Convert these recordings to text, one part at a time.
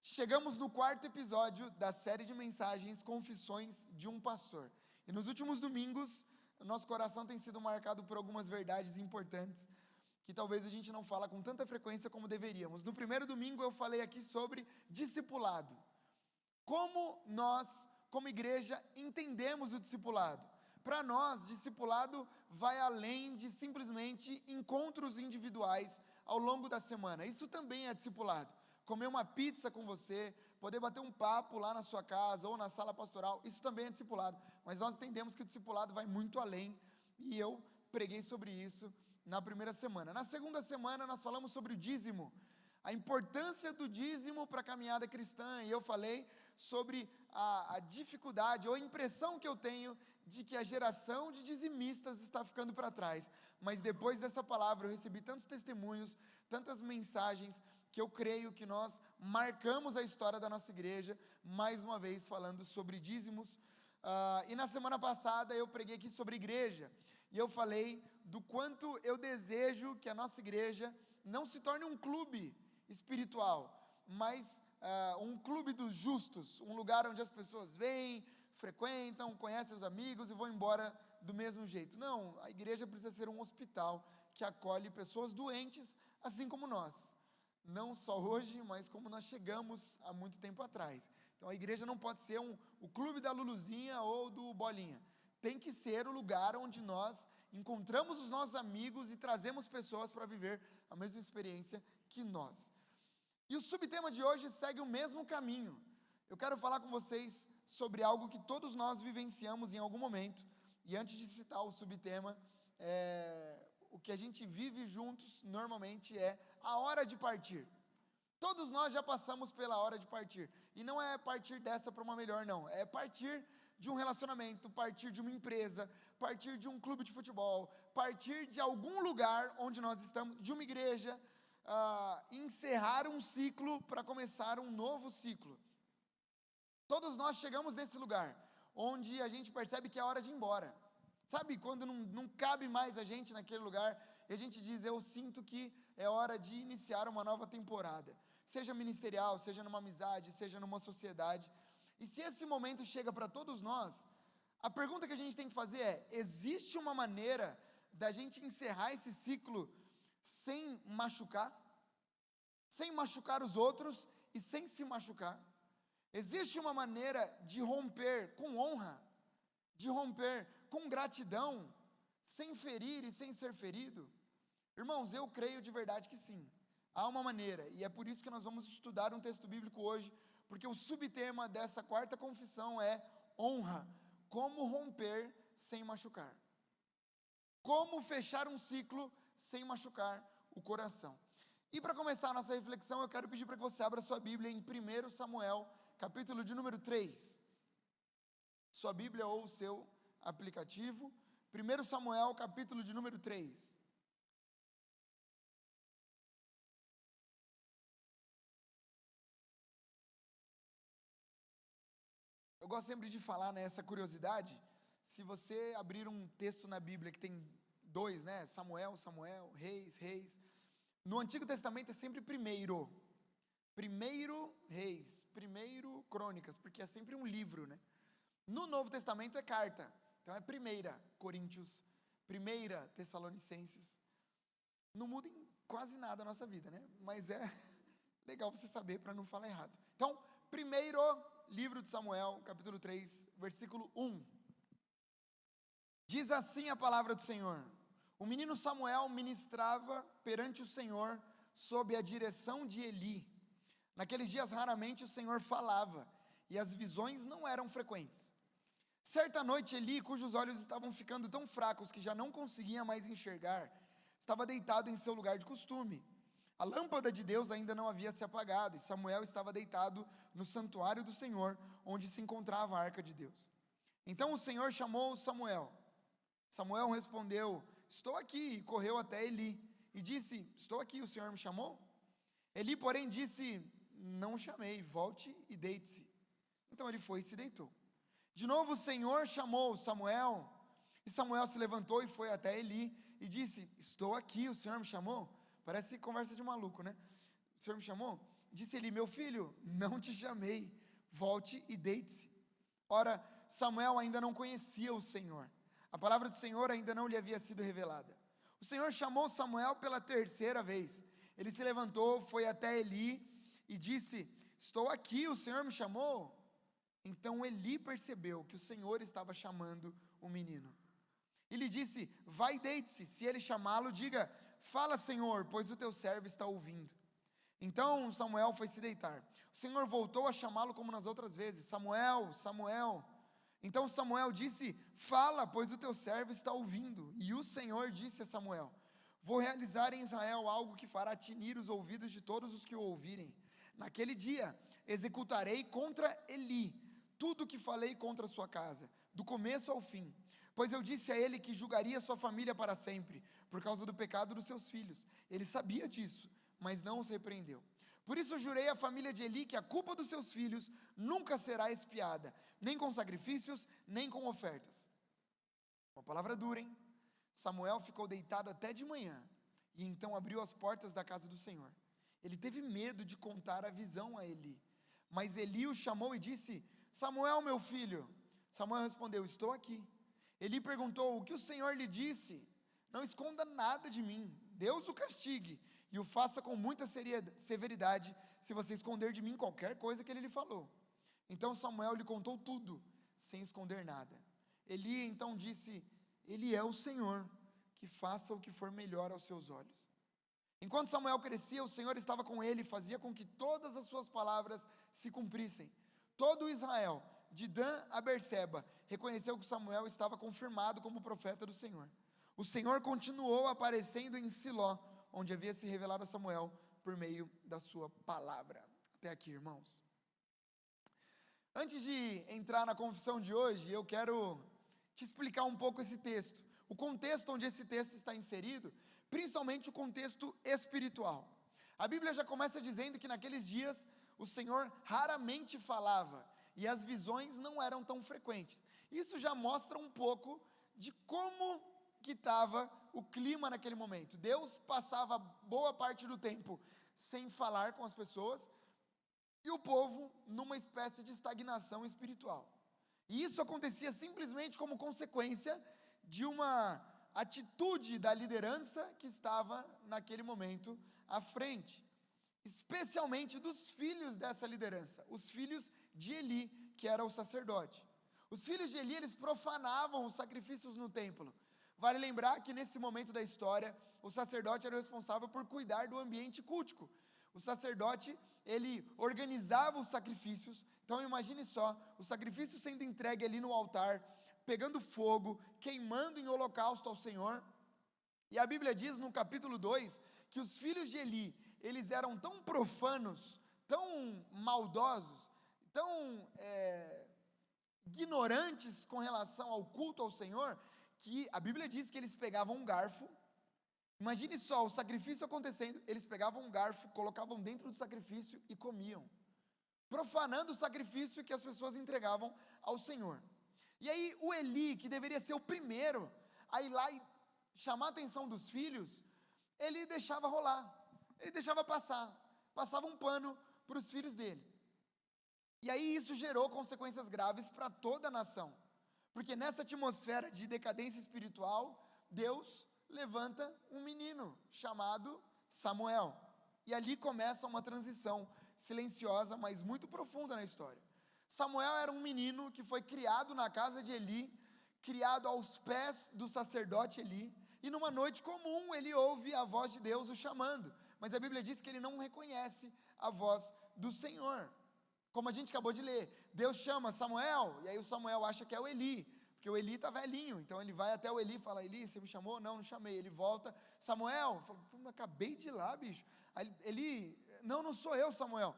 Chegamos no quarto episódio da série de mensagens Confissões de um Pastor. E nos últimos domingos, nosso coração tem sido marcado por algumas verdades importantes que talvez a gente não fala com tanta frequência como deveríamos. No primeiro domingo eu falei aqui sobre discipulado. Como nós, como igreja, entendemos o discipulado. Para nós, discipulado vai além de simplesmente encontros individuais ao longo da semana. Isso também é discipulado. Comer uma pizza com você, poder bater um papo lá na sua casa ou na sala pastoral, isso também é discipulado. Mas nós entendemos que o discipulado vai muito além, e eu preguei sobre isso na primeira semana. Na segunda semana nós falamos sobre o dízimo, a importância do dízimo para a caminhada cristã, e eu falei sobre a dificuldade ou a impressão que eu tenho de que a geração de dizimistas está ficando para trás. Mas depois dessa palavra eu recebi tantos testemunhos, tantas mensagens, que eu creio que nós marcamos a história da nossa igreja, mais uma vez falando sobre dízimos. E na semana passada eu preguei aqui sobre igreja, e eu falei do quanto eu desejo que a nossa igreja não se torne um clube espiritual, mas um clube dos justos, um lugar onde as pessoas vêm, frequentam, conhecem os amigos e vão embora do mesmo jeito. Não, a igreja precisa ser um hospital que acolhe pessoas doentes, assim como nós. Não só hoje, mas como nós chegamos há muito tempo atrás. Então a igreja não pode ser o clube da Luluzinha ou do Bolinha. Tem que ser o lugar onde nós encontramos os nossos amigos e trazemos pessoas para viver a mesma experiência que nós. E o subtema de hoje segue o mesmo caminho. Eu quero falar com vocês sobre algo que todos nós vivenciamos em algum momento. E antes de citar o subtema, o que a gente vive juntos normalmente é a hora de partir. Todos nós já passamos pela hora de partir. E não é partir dessa para uma melhor, não. É partir de um relacionamento, partir de uma empresa, partir de um clube de futebol, partir de algum lugar onde nós estamos, de uma igreja, encerrar um ciclo para começar um novo ciclo. Todos nós chegamos nesse lugar, onde a gente percebe que é hora de ir embora. Sabe, quando não cabe mais a gente naquele lugar, e a gente diz, eu sinto que é hora de iniciar uma nova temporada. Seja ministerial, seja numa amizade, seja numa sociedade. E se esse momento chega para todos nós, a pergunta que a gente tem que fazer é, existe uma maneira da gente encerrar esse ciclo sem machucar? Sem machucar os outros e sem se machucar? Existe uma maneira de romper com honra, de romper com gratidão, sem ferir e sem ser ferido? Irmãos, eu creio de verdade que sim, há uma maneira, e é por isso que nós vamos estudar um texto bíblico hoje, porque o subtema dessa quarta confissão é honra, como romper sem machucar, como fechar um ciclo sem machucar o coração. E para começar a nossa reflexão, eu quero pedir para que você abra sua Bíblia em 1 Samuel, capítulo de número 3, sua Bíblia ou o seu aplicativo, 1 Samuel, capítulo de número 3. Eu gosto sempre de falar nessa curiosidade, se você abrir um texto na Bíblia que tem dois, né, Samuel, Reis, no Antigo Testamento é sempre primeiro Reis, primeiro Crônicas, porque é sempre um livro, né? No Novo Testamento é carta, então é 1 Coríntios, 1 Tessalonicenses. Não muda em quase nada a nossa vida, né? Mas é legal você saber para não falar errado. Então, primeiro livro de Samuel, capítulo 3, versículo 1. Diz assim a palavra do Senhor: o menino Samuel ministrava perante o Senhor sob a direção de Eli. Naqueles dias raramente o Senhor falava, e as visões não eram frequentes. Certa noite Eli, cujos olhos estavam ficando tão fracos que já não conseguia mais enxergar, estava deitado em seu lugar de costume. A lâmpada de Deus ainda não havia se apagado, e Samuel estava deitado no santuário do Senhor, onde se encontrava a arca de Deus. Então o Senhor chamou Samuel. Samuel respondeu: estou aqui, e correu até Eli, e disse: estou aqui, o Senhor me chamou? Eli, porém, disse: não o chamei, volte e deite-se. Então ele foi e se deitou. De novo o Senhor chamou Samuel, e Samuel se levantou e foi até Eli, e disse: estou aqui, o Senhor me chamou? Parece conversa de maluco, né? O Senhor me chamou? Disse Eli: meu filho, não te chamei, volte e deite-se. Ora, Samuel ainda não conhecia o Senhor, a palavra do Senhor ainda não lhe havia sido revelada. O Senhor chamou Samuel pela terceira vez. Ele se levantou, foi até Eli e disse: estou aqui, o Senhor me chamou? Então Eli percebeu que o Senhor estava chamando o menino. E lhe disse: vai e deite-se, se ele chamá-lo, diga: fala, Senhor, pois o teu servo está ouvindo. Então Samuel foi se deitar. O Senhor voltou a chamá-lo como nas outras vezes: Samuel, Samuel. Então Samuel disse: fala, pois o teu servo está ouvindo. E o Senhor disse a Samuel: vou realizar em Israel algo que fará tinir os ouvidos de todos os que o ouvirem. Naquele dia executarei contra Eli tudo o que falei contra a sua casa, do começo ao fim. Pois eu disse a ele que julgaria sua família para sempre, por causa do pecado dos seus filhos. Ele sabia disso, mas não os repreendeu. Por isso jurei à família de Eli que a culpa dos seus filhos nunca será expiada, nem com sacrifícios, nem com ofertas. Uma palavra dura, hein? Samuel ficou deitado até de manhã, e então abriu as portas da casa do Senhor. Ele teve medo de contar a visão a Eli, mas Eli o chamou e disse: Samuel, meu filho. Samuel respondeu: estou aqui. Eli perguntou: o que o Senhor lhe disse? Não esconda nada de mim, Deus o castigue, e o faça com muita severidade, se você esconder de mim qualquer coisa que ele lhe falou. Então Samuel lhe contou tudo, sem esconder nada. Eli então disse: ele é o Senhor, que faça o que for melhor aos seus olhos. Enquanto Samuel crescia, o Senhor estava com ele e fazia com que todas as suas palavras se cumprissem. Todo Israel, de Dan a Berseba, reconheceu que Samuel estava confirmado como profeta do Senhor. O Senhor continuou aparecendo em Siló, onde havia se revelado a Samuel por meio da sua palavra. Até aqui, irmãos. Antes de entrar na confissão de hoje, eu quero te explicar um pouco esse texto. O contexto onde esse texto está inserido, principalmente o contexto espiritual. A Bíblia já começa dizendo que naqueles dias o Senhor raramente falava e as visões não eram tão frequentes. Isso já mostra um pouco de como que estava o clima naquele momento. Deus passava boa parte do tempo sem falar com as pessoas e o povo numa espécie de estagnação espiritual. E isso acontecia simplesmente como consequência de uma atitude da liderança que estava naquele momento à frente, especialmente dos filhos dessa liderança, os filhos de Eli, que era o sacerdote. Os filhos de Eli, eles profanavam os sacrifícios no templo. Vale lembrar que nesse momento da história, o sacerdote era o responsável por cuidar do ambiente cultico. O sacerdote, ele organizava os sacrifícios. Então imagine só, o sacrifício sendo entregue ali no altar, pegando fogo, queimando em holocausto ao Senhor. E a Bíblia diz no capítulo 2, que os filhos de Eli, eles eram tão profanos, tão maldosos, tão ignorantes com relação ao culto ao Senhor, que a Bíblia diz que eles pegavam um garfo. Imagine só, o sacrifício acontecendo, eles pegavam um garfo, colocavam dentro do sacrifício e comiam, profanando o sacrifício que as pessoas entregavam ao Senhor. E aí o Eli, que deveria ser o primeiro a ir lá e chamar a atenção dos filhos, ele deixava rolar, ele deixava passava um pano para os filhos dele. E aí isso gerou consequências graves para toda a nação, porque nessa atmosfera de decadência espiritual, Deus levanta um menino chamado Samuel, e ali começa uma transição silenciosa, mas muito profunda na história. Samuel era um menino que foi criado na casa de Eli, criado aos pés do sacerdote Eli, e numa noite comum ele ouve a voz de Deus o chamando, mas a Bíblia diz que ele não reconhece a voz do Senhor. Como a gente acabou de ler, Deus chama Samuel, e aí o Samuel acha que é o Eli, porque o Eli está velhinho, então ele vai até o Eli e fala: Eli, você me chamou? Não, não chamei. Ele volta: Samuel, fala, acabei de ir lá, bicho. Aí Eli: não sou eu, Samuel.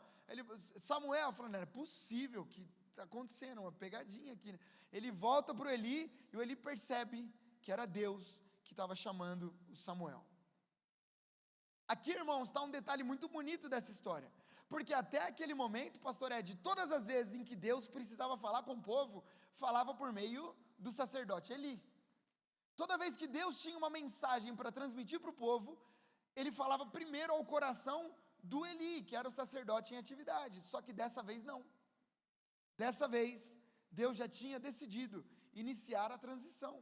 Samuel, falando: não é possível, que está acontecendo uma pegadinha aqui. Ele volta para o Eli, e o Eli percebe que era Deus que estava chamando o Samuel. Aqui, irmãos, está um detalhe muito bonito dessa história, porque até aquele momento, pastor Ed, todas as vezes em que Deus precisava falar com o povo, falava por meio do sacerdote Eli. Toda vez que Deus tinha uma mensagem para transmitir para o povo, ele falava primeiro ao coração do Eli, que era o sacerdote em atividade. Só que dessa vez não. Dessa vez, Deus já tinha decidido iniciar a transição.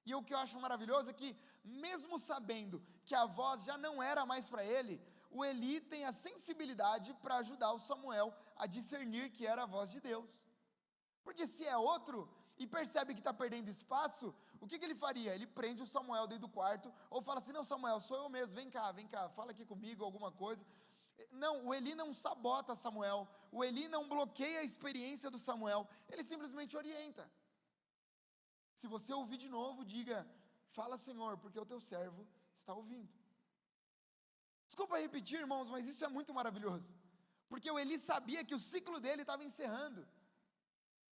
E o que eu acho maravilhoso é que, mesmo sabendo que a voz já não era mais para ele, o Eli tem a sensibilidade para ajudar o Samuel a discernir que era a voz de Deus. Porque se é outro e percebe que está perdendo espaço, o que ele faria? Ele prende o Samuel dentro do quarto, ou fala assim: não, Samuel, sou eu mesmo, vem cá, fala aqui comigo, alguma coisa. Não, o Eli não sabota Samuel, o Eli não bloqueia a experiência do Samuel, ele simplesmente orienta. Se você ouvir de novo, diga: fala, Senhor, porque o teu servo está ouvindo. Desculpa repetir, irmãos, mas isso é muito maravilhoso, porque o Eli sabia que o ciclo dele estava encerrando,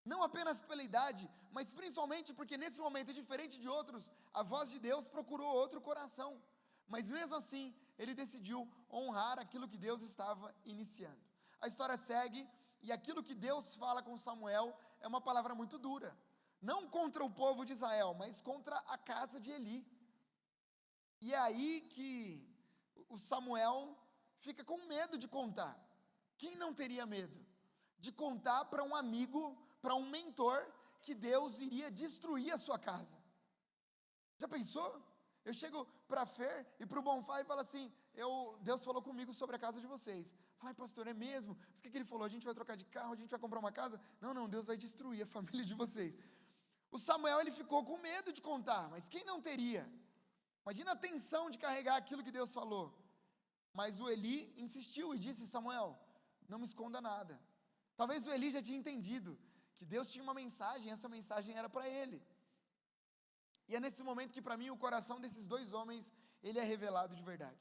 não apenas pela idade, mas principalmente porque nesse momento, diferente de outros, a voz de Deus procurou outro coração, mas mesmo assim, ele decidiu honrar aquilo que Deus estava iniciando. A história segue, e aquilo que Deus fala com Samuel é uma palavra muito dura, não contra o povo de Israel, mas contra a casa de Eli. E é aí que o Samuel fica com medo de contar. Quem não teria medo de contar para um amigo, para um mentor, que Deus iria destruir a sua casa? Já pensou? Eu chego para a Fer e para o Bonfá e falo assim: Deus falou comigo sobre a casa de vocês. Fala: pastor, é mesmo? Mas o que ele falou? A gente vai trocar de carro, a gente vai comprar uma casa? Não, Deus vai destruir a família de vocês. O Samuel, ele ficou com medo de contar, mas quem não teria? Imagina a tensão de carregar aquilo que Deus falou. Mas o Eli insistiu e disse: Samuel, não me esconda nada. Talvez o Eli já tinha entendido que Deus tinha uma mensagem, e essa mensagem era para ele. E é nesse momento que, para mim, o coração desses dois homens, ele é revelado de verdade.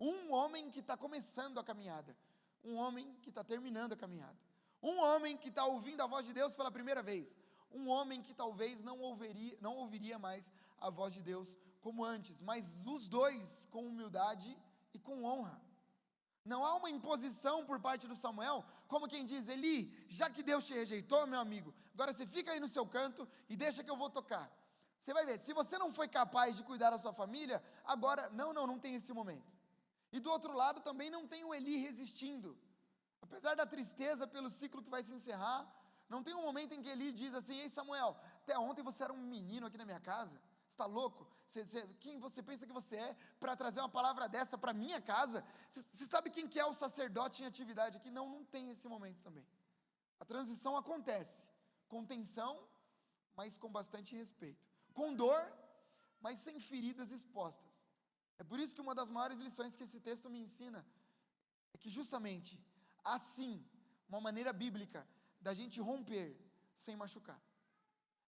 Um homem que está começando a caminhada, um homem que está terminando a caminhada, um homem que está ouvindo a voz de Deus pela primeira vez, um homem que talvez não ouviria mais a voz de Deus como antes, mas os dois com humildade e com honra. Não há uma imposição por parte do Samuel, como quem diz: Eli, já que Deus te rejeitou, meu amigo, agora você fica aí no seu canto e deixa que eu vou tocar. Você vai ver, se você não foi capaz de cuidar da sua família, agora, não tem esse momento. E do outro lado também não tem o Eli resistindo. Apesar da tristeza pelo ciclo que vai se encerrar, não tem um momento em que Eli diz assim: ei, Samuel, até ontem você era um menino aqui na minha casa, você está louco? Quem você pensa que você é para trazer uma palavra dessa para minha casa? Você sabe quem que é o sacerdote em atividade aqui? Não tem esse momento também. A transição acontece com tensão, mas com bastante respeito, com dor, mas sem feridas expostas. É por isso que uma das maiores lições que esse texto me ensina é que justamente assim, uma maneira bíblica da gente romper sem machucar.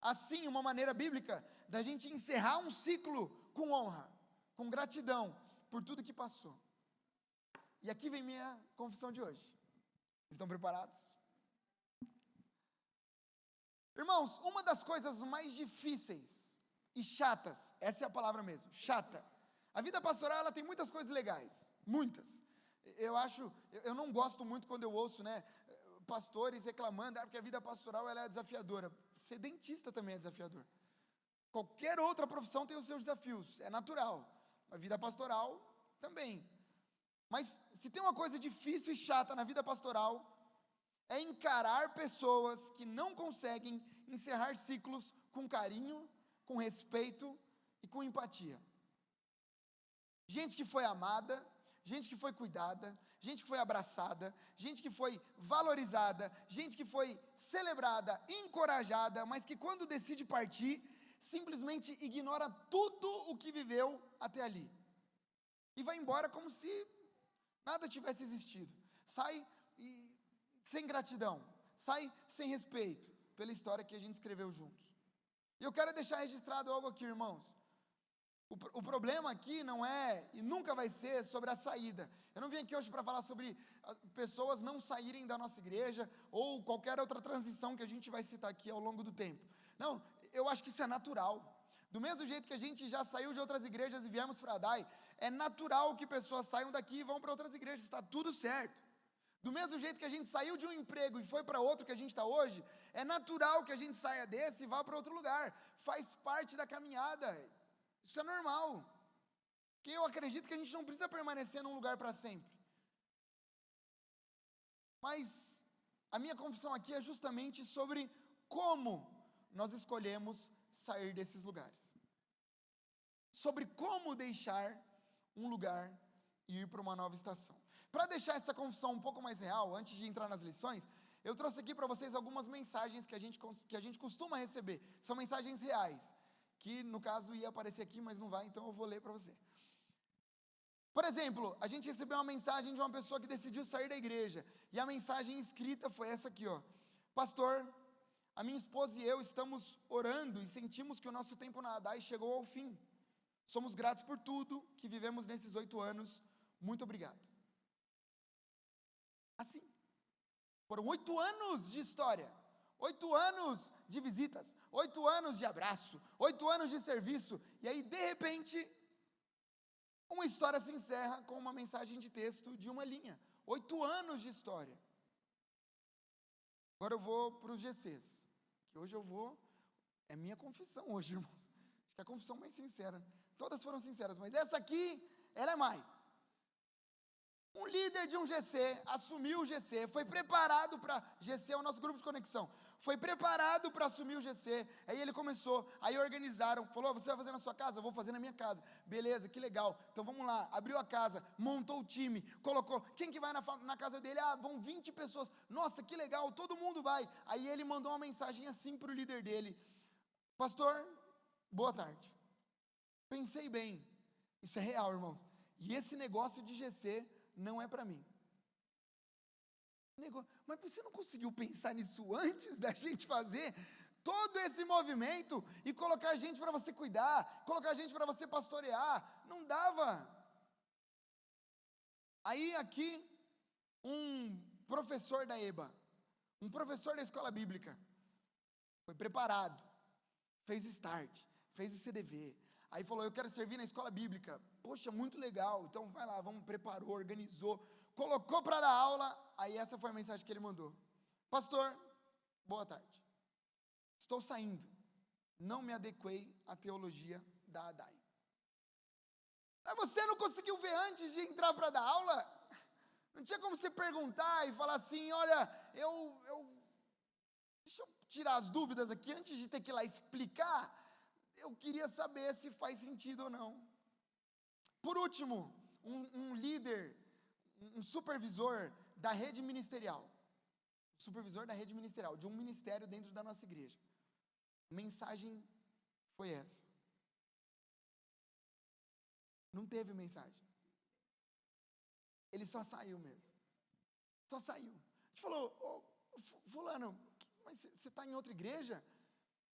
Assim, uma maneira bíblica da gente encerrar um ciclo com honra, com gratidão por tudo que passou. E aqui vem minha confissão de hoje. Estão preparados? Irmãos, uma das coisas mais difíceis e chatas, essa é a palavra mesmo, chata. A vida pastoral, ela tem muitas coisas legais, muitas. Eu não gosto muito quando eu ouço, pastores reclamando, porque a vida pastoral ela é desafiadora. Ser dentista também é desafiador. Qualquer outra profissão tem os seus desafios, é natural. A vida pastoral também. Mas se tem uma coisa difícil e chata na vida pastoral, é encarar pessoas que não conseguem encerrar ciclos com carinho, com respeito e com empatia. Gente que foi amada, gente que foi cuidada, gente que foi abraçada, gente que foi valorizada, gente que foi celebrada, encorajada, mas que quando decide partir, simplesmente ignora tudo o que viveu até ali. E vai embora como se nada tivesse existido. Sai sem gratidão, sai sem respeito pela história que a gente escreveu juntos. E eu quero deixar registrado algo aqui, irmãos. O problema aqui não é, e nunca vai ser, sobre a saída. Eu não vim aqui hoje para falar sobre pessoas não saírem da nossa igreja, ou qualquer outra transição que a gente vai citar aqui ao longo do tempo. Não, eu acho que isso é natural. Do mesmo jeito que a gente já saiu de outras igrejas e viemos para a DAI, é natural que pessoas saiam daqui e vão para outras igrejas, está tudo certo. Do mesmo jeito que a gente saiu de um emprego e foi para outro que a gente está hoje, é natural que a gente saia desse e vá para outro lugar. Faz parte da caminhada. Isso é normal, porque eu acredito que a gente não precisa permanecer num lugar para sempre. Mas a minha confissão aqui é justamente sobre como nós escolhemos sair desses lugares. Sobre como deixar um lugar e ir para uma nova estação. Para deixar essa confissão um pouco mais real, antes de entrar nas lições, eu trouxe aqui para vocês algumas mensagens que a gente costuma receber. São mensagens reais, que no caso ia aparecer aqui, mas não vai, então eu vou ler para você. Por exemplo, a gente recebeu uma mensagem de uma pessoa que decidiu sair da igreja, e a mensagem escrita foi essa aqui, ó. Pastor, a minha esposa e eu estamos orando e sentimos que o nosso tempo na ADAI chegou ao fim. Somos gratos por tudo que vivemos nesses 8 anos. Muito obrigado. Assim. Foram 8 anos de história. 8 anos de visitas. 8 anos de abraço. 8 anos de serviço. E aí, de repente, uma história se encerra com uma mensagem de texto de uma linha. 8 anos de história. Agora eu vou para os GCs. Que hoje eu vou... É minha confissão hoje, irmãos. Acho que é a confissão mais sincera. Todas foram sinceras, mas essa aqui, ela é mais. Um líder de um GC assumiu o GC, foi preparado para... GC é o nosso grupo de conexão. Foi preparado para assumir o GC, aí ele começou, aí organizaram, falou, você vai fazer na sua casa? Eu vou fazer na minha casa. Beleza, que legal, então vamos lá. Abriu a casa, montou o time, colocou, quem que vai na casa dele? Ah, vão 20 pessoas. Nossa, que legal, todo mundo vai. Aí ele mandou uma mensagem assim para o líder dele. Pastor, boa tarde. Pensei bem, isso é real, irmãos. E esse negócio de GC não é para mim. Mas você não conseguiu pensar nisso antes da gente fazer todo esse movimento e colocar gente para você cuidar, colocar gente para você pastorear? Não dava. Aí aqui, um professor da EBA, um professor da escola bíblica, foi preparado, fez o start, fez o CDV, aí falou, eu quero servir na escola bíblica. Poxa, muito legal, então vai lá, vamos, preparou, organizou, colocou para dar aula. Aí essa foi a mensagem que ele mandou. Pastor, boa tarde. Estou saindo. Não me adequei à teologia da ADAI. Mas você não conseguiu ver antes de entrar para dar aula? Não tinha como você perguntar e falar assim, olha, deixa eu tirar as dúvidas aqui, antes de ter que ir lá explicar, eu queria saber se faz sentido ou não. Por último, um líder, um supervisor da rede ministerial, de um ministério dentro da nossa igreja. A mensagem foi essa. Não teve mensagem. Ele só saiu mesmo. Só saiu. A gente falou, fulano, mas você está em outra igreja?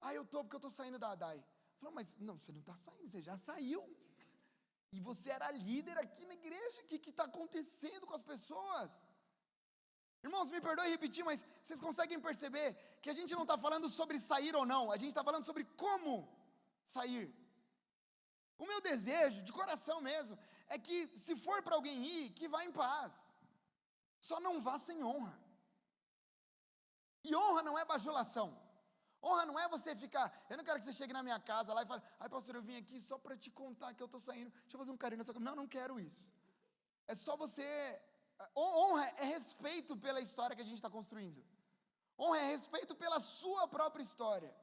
Ah, eu estou porque eu estou saindo da ADAI. Falou, mas não, você não está saindo, você já saiu. E você era líder aqui na igreja, o que está acontecendo com as pessoas? Irmãos, me perdoe repetir, mas vocês conseguem perceber que a gente não está falando sobre sair ou não, a gente está falando sobre como sair. O meu desejo, de coração mesmo, é que se for para alguém ir, que vá em paz. Só não vá sem honra. E honra não é bajulação. Honra não é você ficar, eu não quero que você chegue na minha casa lá e fale, ai pastor, eu vim aqui só para te contar que eu estou saindo, deixa eu fazer um carinho nessa cama. Não quero isso. É só você, honra é respeito pela história que a gente está construindo. Honra é respeito pela sua própria história.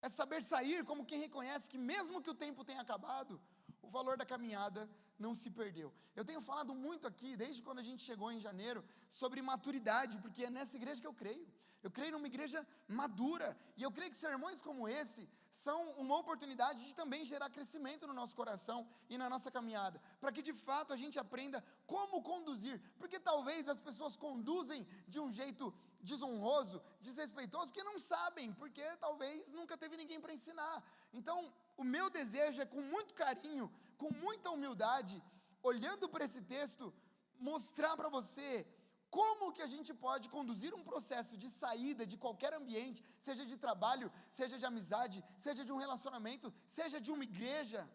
É saber sair como quem reconhece que mesmo que o tempo tenha acabado, o valor da caminhada não se perdeu. Eu tenho falado muito aqui, desde quando a gente chegou em janeiro, sobre maturidade, porque é nessa igreja que eu creio. Eu creio numa igreja madura, e eu creio que sermões como esse são uma oportunidade de também gerar crescimento no nosso coração e na nossa caminhada, para que de fato a gente aprenda como conduzir, porque talvez as pessoas conduzem de um jeito desonroso, desrespeitoso, porque não sabem, porque talvez nunca teve ninguém para ensinar. Então, o meu desejo é com muito carinho, com muita humildade, olhando para esse texto, mostrar para você como que a gente pode conduzir um processo de saída de qualquer ambiente, seja de trabalho, seja de amizade, seja de um relacionamento, seja de uma igreja,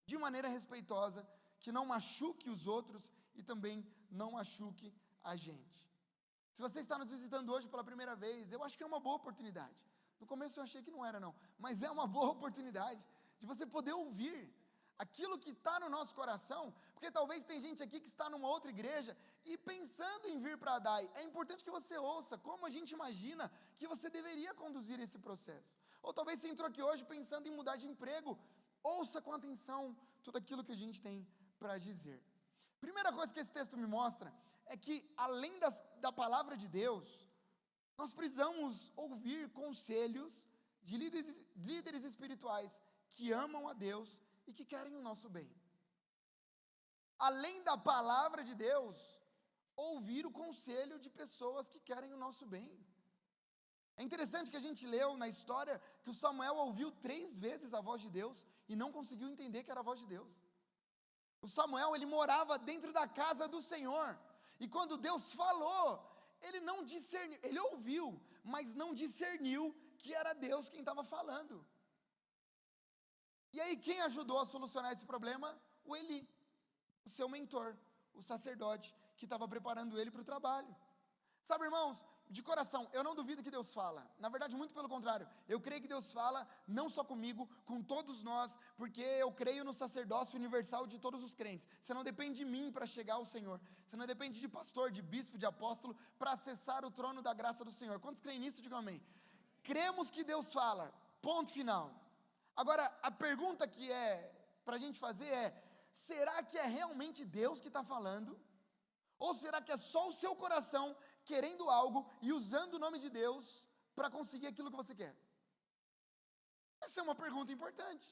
de maneira respeitosa, que não machuque os outros e também não machuque a gente. Se você está nos visitando hoje pela primeira vez, eu acho que é uma boa oportunidade. No começo eu achei que não era não, mas é uma boa oportunidade de você poder ouvir aquilo que está no nosso coração, porque talvez tem gente aqui que está numa outra igreja e pensando em vir para a DAI, é importante que você ouça como a gente imagina que você deveria conduzir esse processo. Ou talvez você entrou aqui hoje pensando em mudar de emprego, ouça com atenção tudo aquilo que a gente tem para dizer. Primeira coisa que esse texto me mostra é que, além da palavra de Deus, nós precisamos ouvir conselhos de líderes espirituais que amam a Deus e que querem o nosso bem. Além da palavra de Deus, ouvir o conselho de pessoas que querem o nosso bem. É interessante que a gente leu na história que o Samuel ouviu 3 vezes a voz de Deus e não conseguiu entender que era a voz de Deus. O Samuel, ele morava dentro da casa do Senhor, e quando Deus falou, ele não discerniu, ele ouviu, mas não discerniu que era Deus quem estava falando. E aí quem ajudou a solucionar esse problema? O Eli, o seu mentor, o sacerdote, que estava preparando ele para o trabalho. Sabe, irmãos, de coração, eu não duvido que Deus fala. Na verdade, muito pelo contrário. Eu creio que Deus fala, não só comigo, com todos nós, porque eu creio no sacerdócio universal de todos os crentes. Você não depende de mim para chegar ao Senhor. Você não depende de pastor, de bispo, de apóstolo, para acessar o trono da graça do Senhor. Quantos creem nisso? Digam amém. Cremos que Deus fala, ponto final. Agora, a pergunta que é para a gente fazer é: será que é realmente Deus que está falando? Ou será que é só o seu coração querendo algo e usando o nome de Deus para conseguir aquilo que você quer? Essa é uma pergunta importante.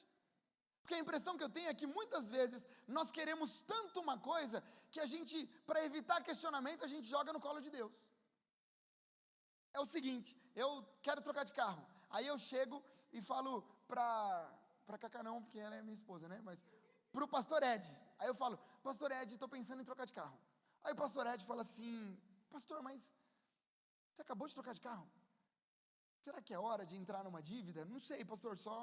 Porque a impressão que eu tenho é que muitas vezes nós queremos tanto uma coisa que a gente, para evitar questionamento, a gente joga no colo de Deus. É o seguinte, eu quero trocar de carro. Aí eu chego e falo para Cacá não, porque ela é minha esposa, né? Mas para o pastor Ed. Aí eu falo: pastor Ed, estou pensando em trocar de carro. Aí o pastor Ed fala assim: pastor, mas você acabou de trocar de carro? Será que é hora de entrar numa dívida? Não sei, pastor, só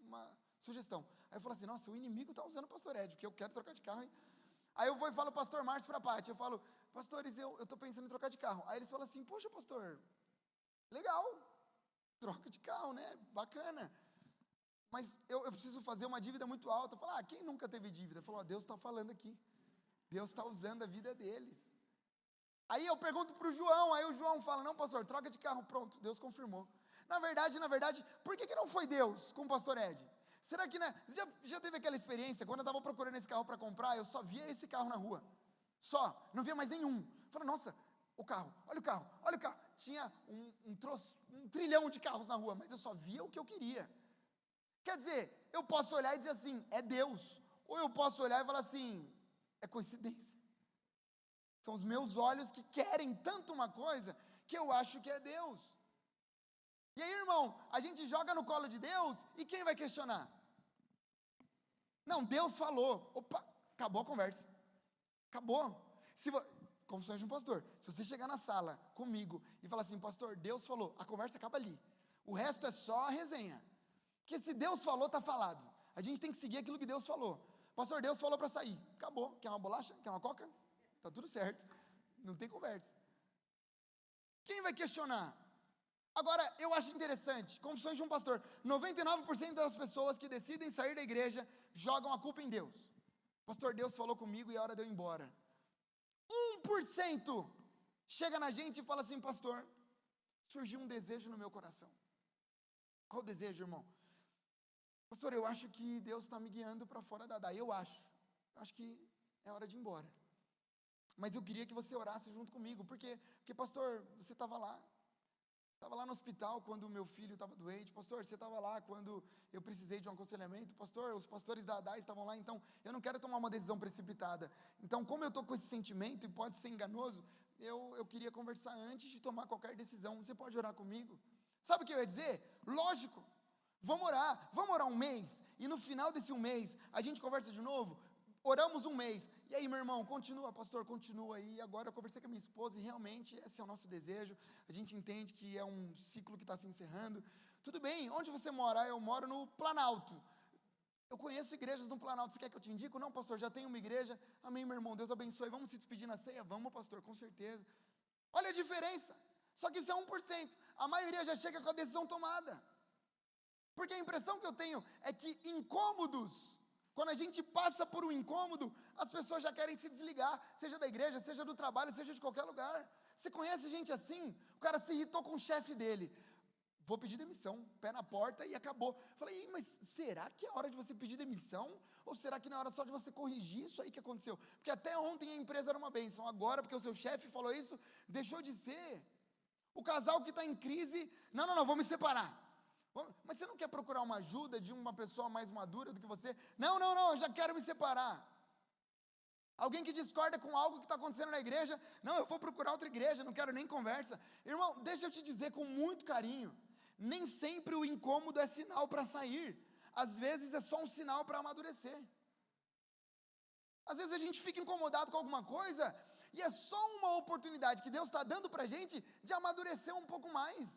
uma sugestão. Aí eu falo assim: nossa, o inimigo está usando o pastor Ed, porque eu quero trocar de carro, hein? Aí eu vou e falo: pastor Márcio para a Paty. Eu falo: pastores, eu estou pensando em trocar de carro. Aí eles falam assim: poxa, pastor, legal, troca de carro, né? Bacana. Mas eu preciso fazer uma dívida muito alta. Eu falo: quem nunca teve dívida? Eu falo: Deus está falando aqui. Deus está usando a vida deles. Aí eu pergunto para o João, aí o João fala: não, pastor, troca de carro. Pronto, Deus confirmou. Na verdade, por que não foi Deus com o pastor Ed? Será que, né? Você já teve aquela experiência, quando eu estava procurando esse carro para comprar, eu só via esse carro na rua. Só, não via mais nenhum. Eu falei: nossa, o carro, olha o carro, olha o carro. Tinha um trilhão de carros na rua, mas eu só via o que eu queria. Quer dizer, eu posso olhar e dizer assim: é Deus. Ou eu posso olhar e falar assim: é coincidência. São os meus olhos que querem tanto uma coisa que eu acho que é Deus. E aí, irmão, a gente joga no colo de Deus e quem vai questionar? Não, Deus falou. Opa, acabou a conversa. Acabou. Confissões de um pastor. Se você chegar na sala comigo e falar assim: pastor, Deus falou, a conversa acaba ali. O resto é só a resenha. Porque se Deus falou, está falado. A gente tem que seguir aquilo que Deus falou. Pastor, Deus falou para sair. Acabou. Quer uma bolacha? Quer uma coca? Está tudo certo. Não tem conversa. Quem vai questionar? Agora, eu acho interessante, confissões de um pastor, 99% das pessoas que decidem sair da igreja jogam a culpa em Deus. Pastor, Deus falou comigo e é hora de eu ir embora. 1% chega na gente e fala assim: pastor, surgiu um desejo no meu coração. Qual o desejo, irmão? Pastor, eu acho que Deus está me guiando para fora da DAI. Eu acho que é hora de ir embora. Mas eu queria que você orasse junto comigo. Porque pastor, você estava lá no hospital quando o meu filho estava doente. Pastor, você estava lá quando eu precisei de um aconselhamento. Pastor, os pastores da DAI estavam lá. Então, eu não quero tomar uma decisão precipitada. Então, como eu estou com esse sentimento e pode ser enganoso, eu queria conversar antes de tomar qualquer decisão. Você pode orar comigo? Sabe o que eu ia dizer? Lógico. Vamos orar um mês, e no final desse um mês, a gente conversa de novo, oramos um mês, e aí, meu irmão, continua, pastor, continua aí. Agora eu conversei com a minha esposa, e realmente esse é o nosso desejo, a gente entende que é um ciclo que está se encerrando. Tudo bem, onde você mora? Eu moro no Planalto. Eu conheço igrejas no Planalto, você quer que eu te indique? Não, pastor, já tem uma igreja. Amém, meu irmão, Deus abençoe. Vamos se despedir na ceia? Vamos, pastor, com certeza. Olha a diferença, só que isso é 1%, a maioria já chega com a decisão tomada. Porque a impressão que eu tenho é que incômodos, Quando a gente passa por um incômodo, as pessoas já querem se desligar, seja da igreja, seja do trabalho, seja de qualquer lugar. Você conhece gente assim? O cara se irritou com o chefe dele. Vou pedir demissão, pé na porta e acabou. Falei, mas será que é hora de você pedir demissão? Ou será que não é hora só de você corrigir isso aí que aconteceu? Porque até ontem a empresa era uma bênção, agora porque o seu chefe falou isso, deixou de ser. O casal que está em crise, não, vou me separar. Mas você não quer procurar uma ajuda de uma pessoa mais madura do que você? Não, eu já quero me separar. Alguém que discorda com algo que está acontecendo na igreja, não, eu vou procurar outra igreja, não quero nem conversa. Irmão, deixa eu te dizer com muito carinho, nem sempre o incômodo é sinal para sair, às vezes é só um sinal para amadurecer. Às vezes a gente fica incomodado com alguma coisa, e é só uma oportunidade que Deus está dando para a gente de amadurecer um pouco mais.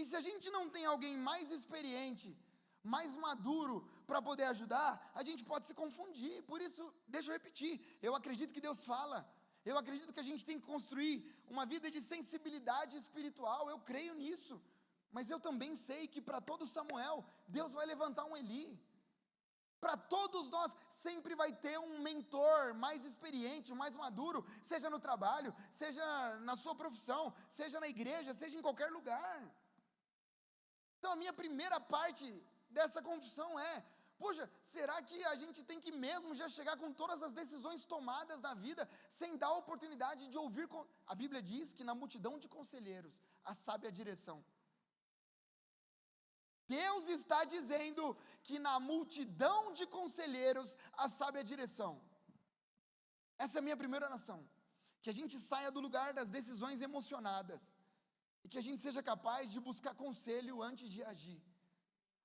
E se a gente não tem alguém mais experiente, mais maduro para poder ajudar, a gente pode se confundir. Por isso, deixa eu repetir, eu acredito que Deus fala, eu acredito que a gente tem que construir uma vida de sensibilidade espiritual, eu creio nisso, mas eu também sei que para todo Samuel, Deus vai levantar um Eli. Para todos nós, sempre vai ter um mentor mais experiente, mais maduro, seja no trabalho, seja na sua profissão, seja na igreja, seja em qualquer lugar. Então a minha primeira parte dessa confissão é, poxa, será que a gente tem que mesmo já chegar com todas as decisões tomadas na vida, sem dar a oportunidade de ouvir, a Bíblia diz que na multidão de conselheiros, a sábia direção. Deus está dizendo que na multidão de conselheiros, a sábia direção. Essa é a minha primeira oração, que a gente saia do lugar das decisões emocionadas, e que a gente seja capaz de buscar conselho antes de agir.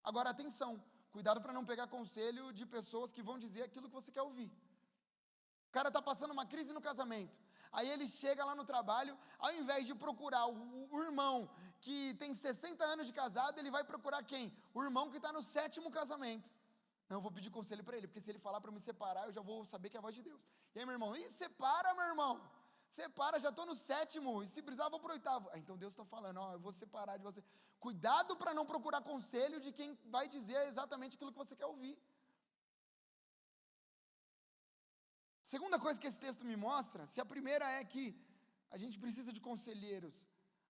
Agora, atenção, cuidado para não pegar conselho de pessoas que vão dizer aquilo que você quer ouvir. O cara está passando uma crise no casamento, aí ele chega lá no trabalho, ao invés de procurar o irmão que tem 60 anos de casado, ele vai procurar quem? O irmão que está no 7º casamento. Não, eu vou pedir conselho para ele, porque se ele falar para me separar, eu já vou saber que é a voz de Deus. E aí, meu irmão, separa, meu irmão. Separa, já estou no 7º, e se precisar vou para o 8º. Então Deus está falando, eu vou separar de você. Cuidado para não procurar conselho de quem vai dizer exatamente aquilo que você quer ouvir. Segunda coisa que esse texto me mostra, se a primeira é que a gente precisa de conselheiros,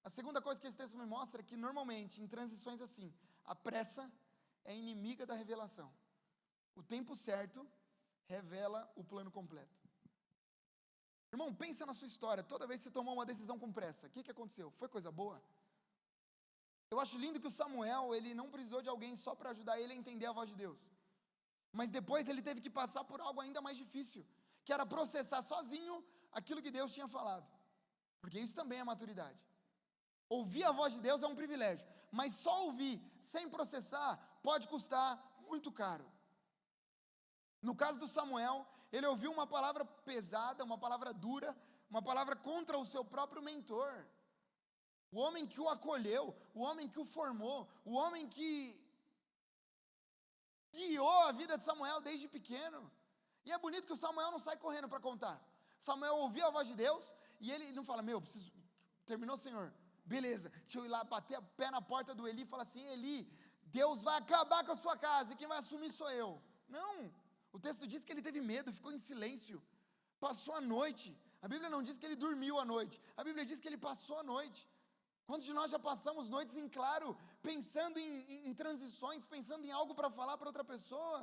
a segunda coisa que esse texto me mostra é que normalmente em transições assim, a pressa é inimiga da revelação. O tempo certo revela o plano completo. Irmão, pensa na sua história, toda vez que você tomou uma decisão com pressa, o que aconteceu? Foi coisa boa? Eu acho lindo que o Samuel, ele não precisou de alguém só para ajudar ele a entender a voz de Deus. Mas depois ele teve que passar por algo ainda mais difícil, que era processar sozinho aquilo que Deus tinha falado. Porque isso também é maturidade. Ouvir a voz de Deus é um privilégio, mas só ouvir sem processar pode custar muito caro. No caso do Samuel, ele ouviu uma palavra pesada, uma palavra dura, uma palavra contra o seu próprio mentor. O homem que o acolheu, o homem que o formou, o homem que guiou a vida de Samuel desde pequeno. E é bonito que o Samuel não sai correndo para contar. Samuel ouviu a voz de Deus e ele não fala, preciso... Terminou, Senhor? Beleza, deixa eu ir lá bater o pé na porta do Eli e falar assim, Eli, Deus vai acabar com a sua casa e quem vai assumir sou eu. Não, o texto diz que ele teve medo, ficou em silêncio, passou a noite. A Bíblia não diz que ele dormiu à noite, a Bíblia diz que ele passou a noite. Quantos de nós já passamos noites em claro, pensando em transições, pensando em algo para falar para outra pessoa?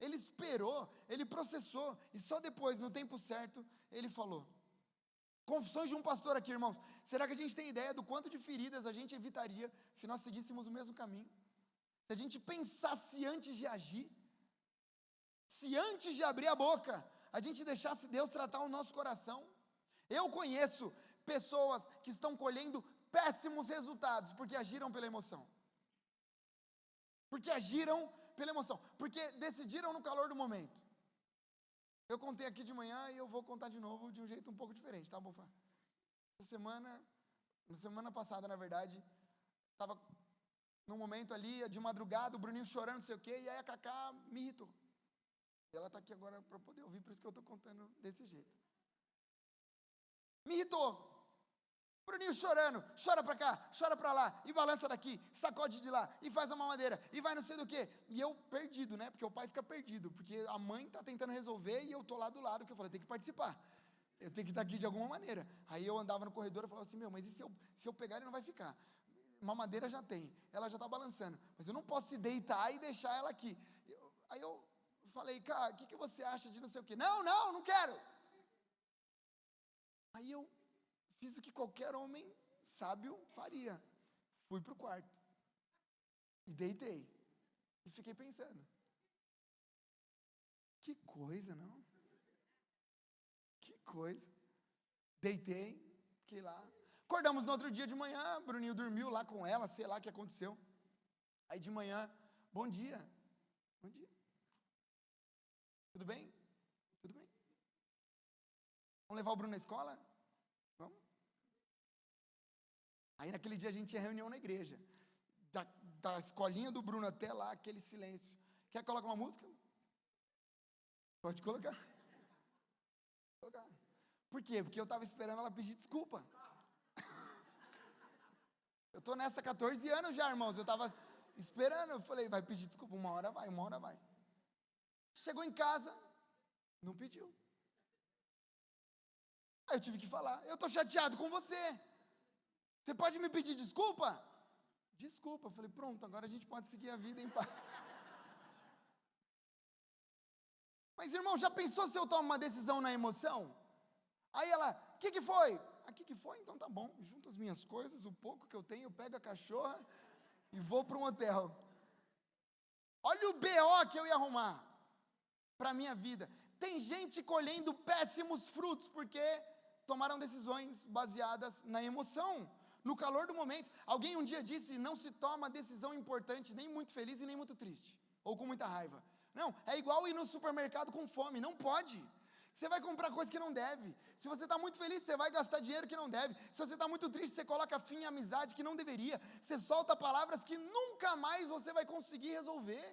Ele esperou, ele processou, e só depois, no tempo certo, ele falou. Confissões de um pastor aqui, irmãos. Será que a gente tem ideia do quanto de feridas a gente evitaria se nós seguíssemos o mesmo caminho? Se a gente pensasse antes de agir, se antes de abrir a boca, a gente deixasse Deus tratar o nosso coração. Eu conheço pessoas que estão colhendo péssimos resultados porque agiram pela emoção. Porque agiram pela emoção. Porque decidiram no calor do momento. Eu contei aqui de manhã e eu vou contar de novo de um jeito um pouco diferente, tá, Bonfá? Na semana passada, na verdade, estava num momento ali, de madrugada, o Bruninho chorando, não sei o quê, e aí a Cacá me irritou. E ela está aqui agora para poder ouvir, por isso que eu estou contando desse jeito. Me irritou. Bruninho chorando, chora pra cá, chora pra lá, e balança daqui, sacode de lá, e faz a mamadeira, e vai não sei do que. E eu perdido, né? Porque o pai fica perdido, porque a mãe tá tentando resolver e eu tô lá do lado, que eu falei, eu tenho que participar. Eu tenho que estar aqui de alguma maneira. Aí eu andava no corredor e falava assim, mas e se eu pegar ele não vai ficar? Mamadeira já tem, ela já tá balançando, mas eu não posso se deitar e deixar ela aqui. Aí eu falei, cara, o que você acha de não sei o quê? Não quero. Aí eu fiz o que qualquer homem sábio faria. Fui para o quarto. E deitei. E fiquei pensando. Que coisa, não? Que coisa. Deitei, fiquei lá. Acordamos no outro dia de manhã, Bruninho dormiu lá com ela, sei lá o que aconteceu. Aí de manhã, bom dia. Bom dia. Tudo bem? Tudo bem. Vamos levar o Bruno na escola? Vamos. Aí naquele dia a gente tinha reunião na igreja. Da escolinha do Bruno até lá, aquele silêncio. Quer colocar uma música? Pode colocar. Por quê? Porque eu estava esperando ela pedir desculpa. Eu estou nessa 14 anos já, irmãos. Eu estava esperando, eu falei, vai pedir desculpa, uma hora vai. Chegou em casa, não pediu. Aí eu tive que falar, eu estou chateado com você. Você pode me pedir desculpa? Desculpa. Eu falei, pronto, agora a gente pode seguir a vida em paz. Mas, irmão, já pensou se eu tomo uma decisão na emoção? Aí ela, o que foi? O que foi? Então tá bom, junto as minhas coisas, o pouco que eu tenho, eu pego a cachorra e vou para um hotel. Olha o BO que eu ia arrumar para a minha vida. Tem gente colhendo péssimos frutos, porque tomaram decisões baseadas na emoção, no calor do momento. Alguém um dia disse, não se toma decisão importante, nem muito feliz e nem muito triste, ou com muita raiva. Não, é igual ir no supermercado com fome, não pode. Você vai comprar coisa que não deve. Se você está muito feliz, você vai gastar dinheiro que não deve. Se você está muito triste, você coloca fim em amizade que não deveria. Você solta palavras que nunca mais você vai conseguir resolver.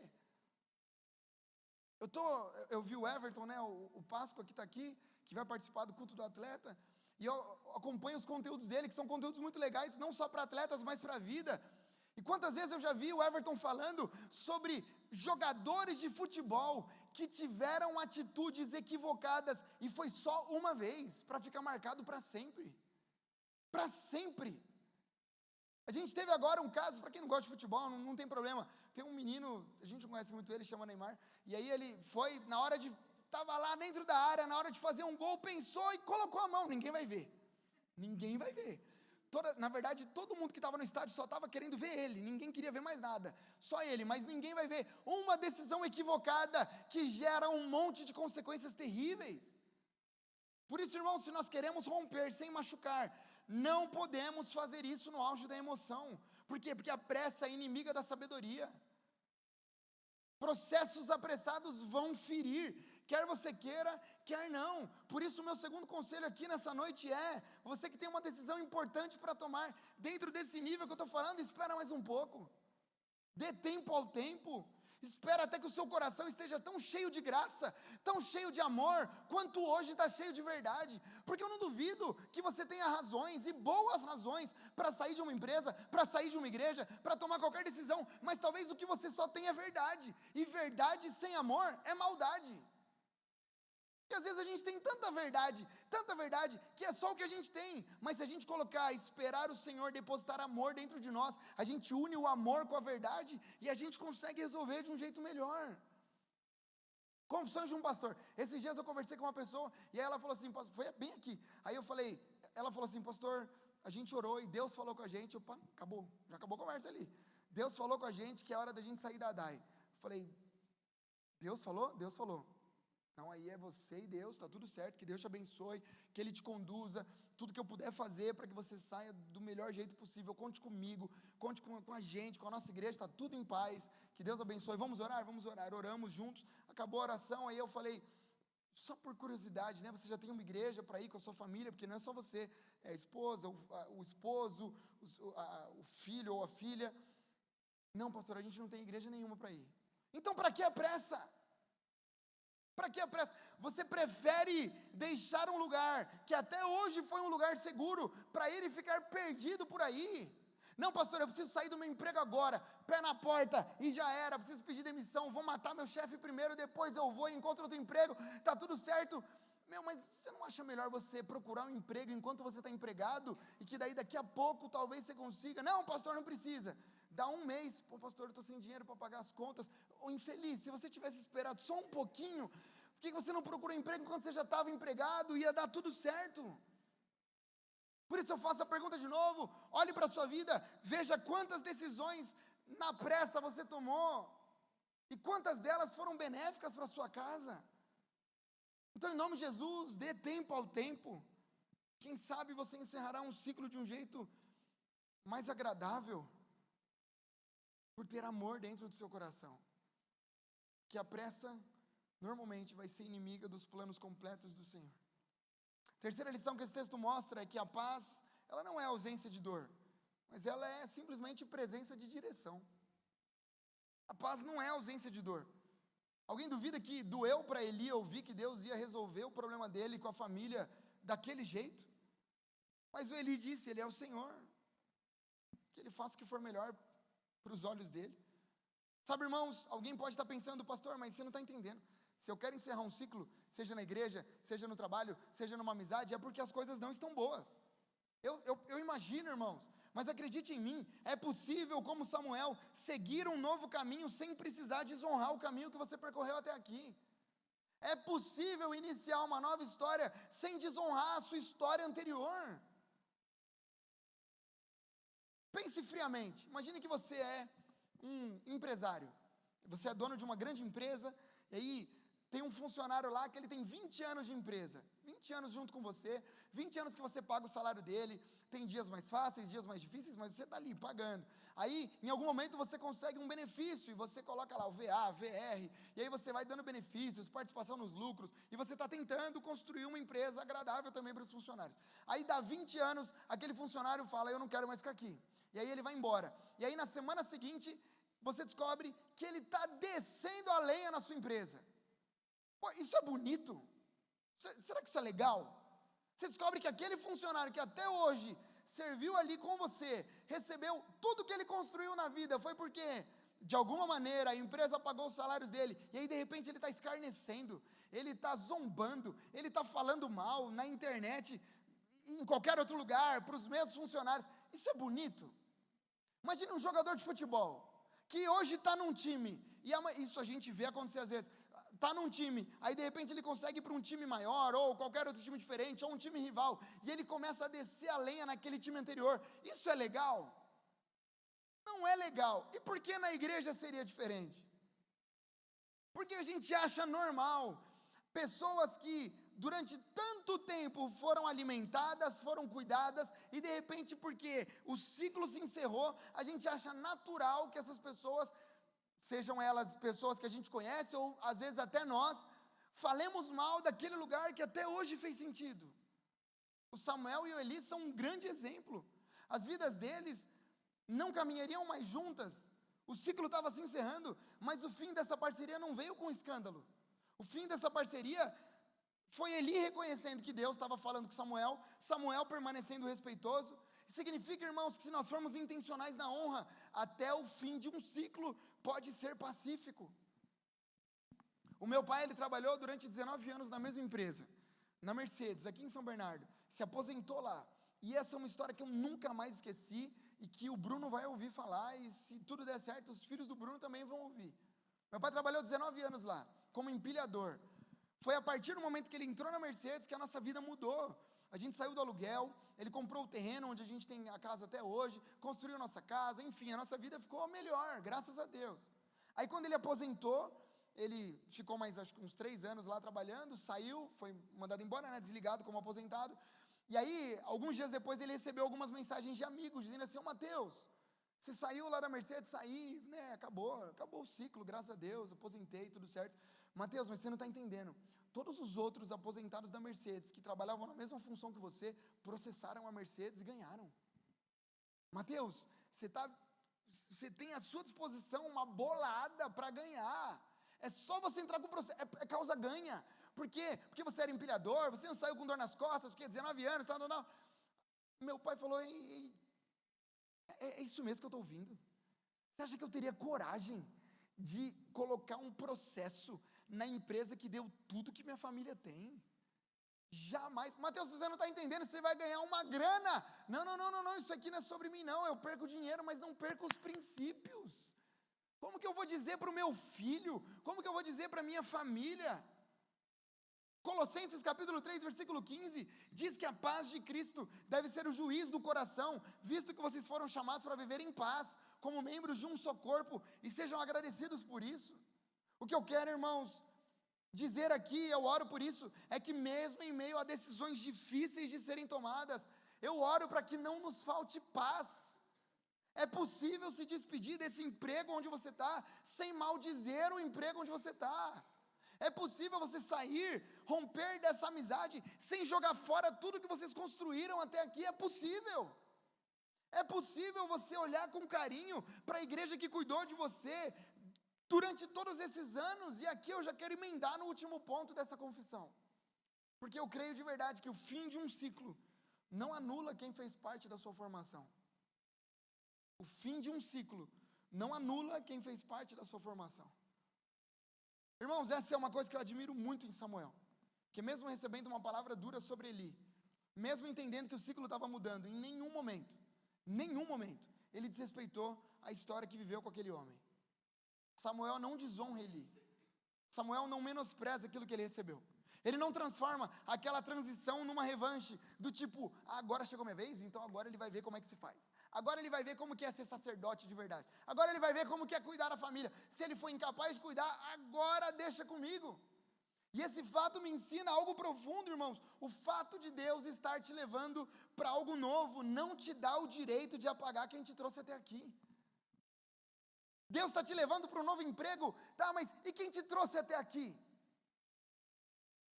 Eu vi o Everton, né, o Páscoa que está aqui, que vai participar do culto do atleta, e eu acompanho os conteúdos dele, que são conteúdos muito legais, não só para atletas, mas para a vida. E quantas vezes eu já vi o Everton falando sobre jogadores de futebol que tiveram atitudes equivocadas, e foi só uma vez, para ficar marcado para sempre. Para sempre. A gente teve agora um caso, para quem não gosta de futebol, não tem problema. Tem um menino, a gente não conhece muito ele, chama Neymar, e aí ele foi, estava lá dentro da área, na hora de fazer um gol, pensou e colocou a mão, ninguém vai ver. Ninguém vai ver. Na verdade, todo mundo que estava no estádio só estava querendo ver ele, ninguém queria ver mais nada, só ele, mas ninguém vai ver. Uma decisão equivocada que gera um monte de consequências terríveis. Por isso, irmão, se nós queremos romper sem machucar, não podemos fazer isso no auge da emoção. Por quê? Porque a pressa é inimiga da sabedoria. Processos apressados vão ferir, quer você queira, quer não. Por isso o meu segundo conselho aqui nessa noite é, você que tem uma decisão importante para tomar, dentro desse nível que eu estou falando, espera mais um pouco. Dê tempo ao tempo. Espera até que o seu coração esteja tão cheio de graça, tão cheio de amor, quanto hoje está cheio de verdade. Porque eu não duvido que você tenha razões, e boas razões, para sair de uma empresa, para sair de uma igreja, para tomar qualquer decisão, mas talvez o que você só tenha é verdade, e verdade sem amor é maldade. E às vezes a gente tem tanta verdade, que é só o que a gente tem. Mas se a gente colocar, esperar o Senhor depositar amor dentro de nós, a gente une o amor com a verdade, e a gente consegue resolver de um jeito melhor. Confissões de um pastor. Esses dias eu conversei com uma pessoa, e aí ela falou assim, foi bem aqui. Aí eu falei, ela falou assim, pastor, a gente orou e Deus falou com a gente, opa, acabou, já acabou a conversa ali. Deus falou com a gente que é hora da gente sair da ADAI. Eu falei, Deus falou? Deus falou. Então aí é você e Deus, está tudo certo, que Deus te abençoe, que Ele te conduza, tudo que eu puder fazer para que você saia do melhor jeito possível, conte comigo, conte com a gente, com a nossa igreja, está tudo em paz, que Deus abençoe, vamos orar, oramos juntos, acabou a oração, aí eu falei, só por curiosidade, né, você já tem uma igreja para ir com a sua família, porque não é só você, é a esposa, o esposo, o filho ou a filha. Não, pastor, a gente não tem igreja nenhuma para ir. Então para que a pressa? Para que a pressa? Você prefere deixar um lugar que até hoje foi um lugar seguro para ir e ficar perdido por aí? Não, pastor, eu preciso sair do meu emprego agora, pé na porta e já era, preciso pedir demissão, vou matar meu chefe primeiro, depois eu vou e encontro outro emprego, está tudo certo. Mas você não acha melhor você procurar um emprego enquanto você está empregado e que daí daqui a pouco talvez você consiga? Não, pastor, não precisa. Dá um mês, pô, pastor, eu estou sem dinheiro para pagar as contas. Ô, infeliz, se você tivesse esperado só um pouquinho, por que você não procurou um emprego enquanto você já estava empregado? Ia dar tudo certo. Por isso eu faço a pergunta de novo, olhe para a sua vida, veja quantas decisões na pressa você tomou, e quantas delas foram benéficas para a sua casa. Então, em nome de Jesus, dê tempo ao tempo, quem sabe você encerrará um ciclo de um jeito mais agradável, por ter amor dentro do seu coração, que a pressa, normalmente, vai ser inimiga dos planos completos do Senhor. Terceira lição que esse texto mostra é que a paz, ela não é ausência de dor, mas ela é simplesmente presença de direção. A paz não é ausência de dor. Alguém duvida que doeu para Eli ouvir que Deus ia resolver o problema dele com a família daquele jeito? Mas o Eli disse, ele é o Senhor, que ele faça o que for melhor para os olhos dele. Sabe, irmãos, alguém pode estar pensando, pastor, mas você não está entendendo. Se eu quero encerrar um ciclo, seja na igreja, seja no trabalho, seja numa amizade, é porque as coisas não estão boas. Eu imagino, irmãos, mas acredite em mim, é possível, como Samuel, seguir um novo caminho sem precisar desonrar o caminho que você percorreu até aqui. É possível iniciar uma nova história sem desonrar a sua história anterior. Pense friamente, imagine que você é um empresário, você é dono de uma grande empresa, e aí tem um funcionário lá que ele tem 20 anos de empresa, 20 anos junto com você, 20 anos que você paga o salário dele, tem dias mais fáceis, dias mais difíceis, mas você está ali pagando. Aí, em algum momento, você consegue um benefício, e você coloca lá o VA, VR, e aí você vai dando benefícios, participação nos lucros, e você está tentando construir uma empresa agradável também para os funcionários. Aí dá 20 anos, aquele funcionário fala, eu não quero mais ficar aqui. E aí ele vai embora. E aí na semana seguinte, você descobre que ele está descendo a lenha na sua empresa. Pô, isso é bonito? Será que isso é legal? Você descobre que aquele funcionário que até hoje serviu ali com você, recebeu tudo que ele construiu na vida, foi porque, de alguma maneira, a empresa pagou os salários dele, e aí de repente ele está escarnecendo, ele está zombando, ele está falando mal na internet, em qualquer outro lugar, para os mesmos funcionários. Isso é bonito? Imagine um jogador de futebol, que hoje está num time, e isso a gente vê acontecer às vezes, está num time, aí de repente ele consegue ir para um time maior, ou qualquer outro time diferente, ou um time rival, e ele começa a descer a lenha naquele time anterior. Isso é legal? Não é legal. E por que na igreja seria diferente? Porque a gente acha normal, pessoas que durante tanto tempo foram alimentadas, foram cuidadas, e de repente porque o ciclo se encerrou, a gente acha natural que essas pessoas, sejam elas pessoas que a gente conhece, ou às vezes até nós, falemos mal daquele lugar que até hoje fez sentido. O Samuel e o Eli são um grande exemplo. As vidas deles não caminhariam mais juntas, o ciclo estava se encerrando, mas o fim dessa parceria não veio com escândalo. O fim dessa parceria foi Eli reconhecendo que Deus estava falando com Samuel, Samuel permanecendo respeitoso. Significa, irmãos, que se nós formos intencionais na honra, até o fim de um ciclo pode ser pacífico. O meu pai, ele trabalhou durante 19 anos na mesma empresa, na Mercedes, aqui em São Bernardo, se aposentou lá. E essa é uma história que eu nunca mais esqueci, e que o Bruno vai ouvir falar, e se tudo der certo, os filhos do Bruno também vão ouvir. Meu pai trabalhou 19 anos lá, como empilhador. Foi a partir do momento que ele entrou na Mercedes que a nossa vida mudou. A gente saiu do aluguel, ele comprou o terreno onde a gente tem a casa até hoje, construiu nossa casa, enfim, a nossa vida ficou melhor, graças a Deus. Aí quando ele aposentou, ele ficou mais acho que uns 3 anos lá trabalhando, saiu, foi mandado embora, né, desligado como aposentado. E aí, alguns dias depois, ele recebeu algumas mensagens de amigos, dizendo assim, ô Mateus, você saiu lá da Mercedes, saí, né, acabou o ciclo, graças a Deus, aposentei, tudo certo. Mateus, mas você não está entendendo, todos os outros aposentados da Mercedes, que trabalhavam na mesma função que você, processaram a Mercedes e ganharam. Mateus, você tem à sua disposição uma bolada para ganhar. É só você entrar com o processo, é causa ganha. Por quê? Porque você era empilhador, você não saiu com dor nas costas, porque 19 anos, tal. Meu pai falou, é isso mesmo que eu estou ouvindo. Você acha que eu teria coragem de colocar um processo na empresa que deu tudo que minha família tem? Jamais. Mateus, você não está entendendo, você vai ganhar uma grana. Não, isso aqui não é sobre mim não, eu perco dinheiro, mas não perco os princípios. Como que eu vou dizer para o meu filho? Como que eu vou dizer para a minha família? Colossenses capítulo 3, versículo 15, diz que a paz de Cristo deve ser o juiz do coração, visto que vocês foram chamados para viver em paz, como membros de um só corpo, e sejam agradecidos por isso. O que eu quero, irmãos, dizer aqui, eu oro por isso, é que mesmo em meio a decisões difíceis de serem tomadas, eu oro para que não nos falte paz. É possível se despedir desse emprego onde você está, sem maldizer o emprego onde você está. É possível você sair, romper dessa amizade, sem jogar fora tudo que vocês construíram até aqui, é possível. É possível você olhar com carinho para a igreja que cuidou de você durante todos esses anos, e aqui eu já quero emendar no último ponto dessa confissão. Porque eu creio de verdade que o fim de um ciclo não anula quem fez parte da sua formação. O fim de um ciclo não anula quem fez parte da sua formação. Irmãos, essa é uma coisa que eu admiro muito em Samuel, que mesmo recebendo uma palavra dura sobre Eli, mesmo entendendo que o ciclo estava mudando, em nenhum momento, ele desrespeitou a história que viveu com aquele homem. Samuel não desonra Eli, Samuel não menospreza aquilo que ele recebeu, ele não transforma aquela transição numa revanche, do tipo, agora chegou minha vez, então agora ele vai ver como é que se faz. Agora ele vai ver como que é ser sacerdote de verdade. Agora ele vai ver como que é cuidar da família. Se ele for incapaz de cuidar, agora deixa comigo. E esse fato me ensina algo profundo, irmãos. O fato de Deus estar te levando para algo novo não te dá o direito de apagar quem te trouxe até aqui. Deus está te levando para um novo emprego, tá, mas e quem te trouxe até aqui?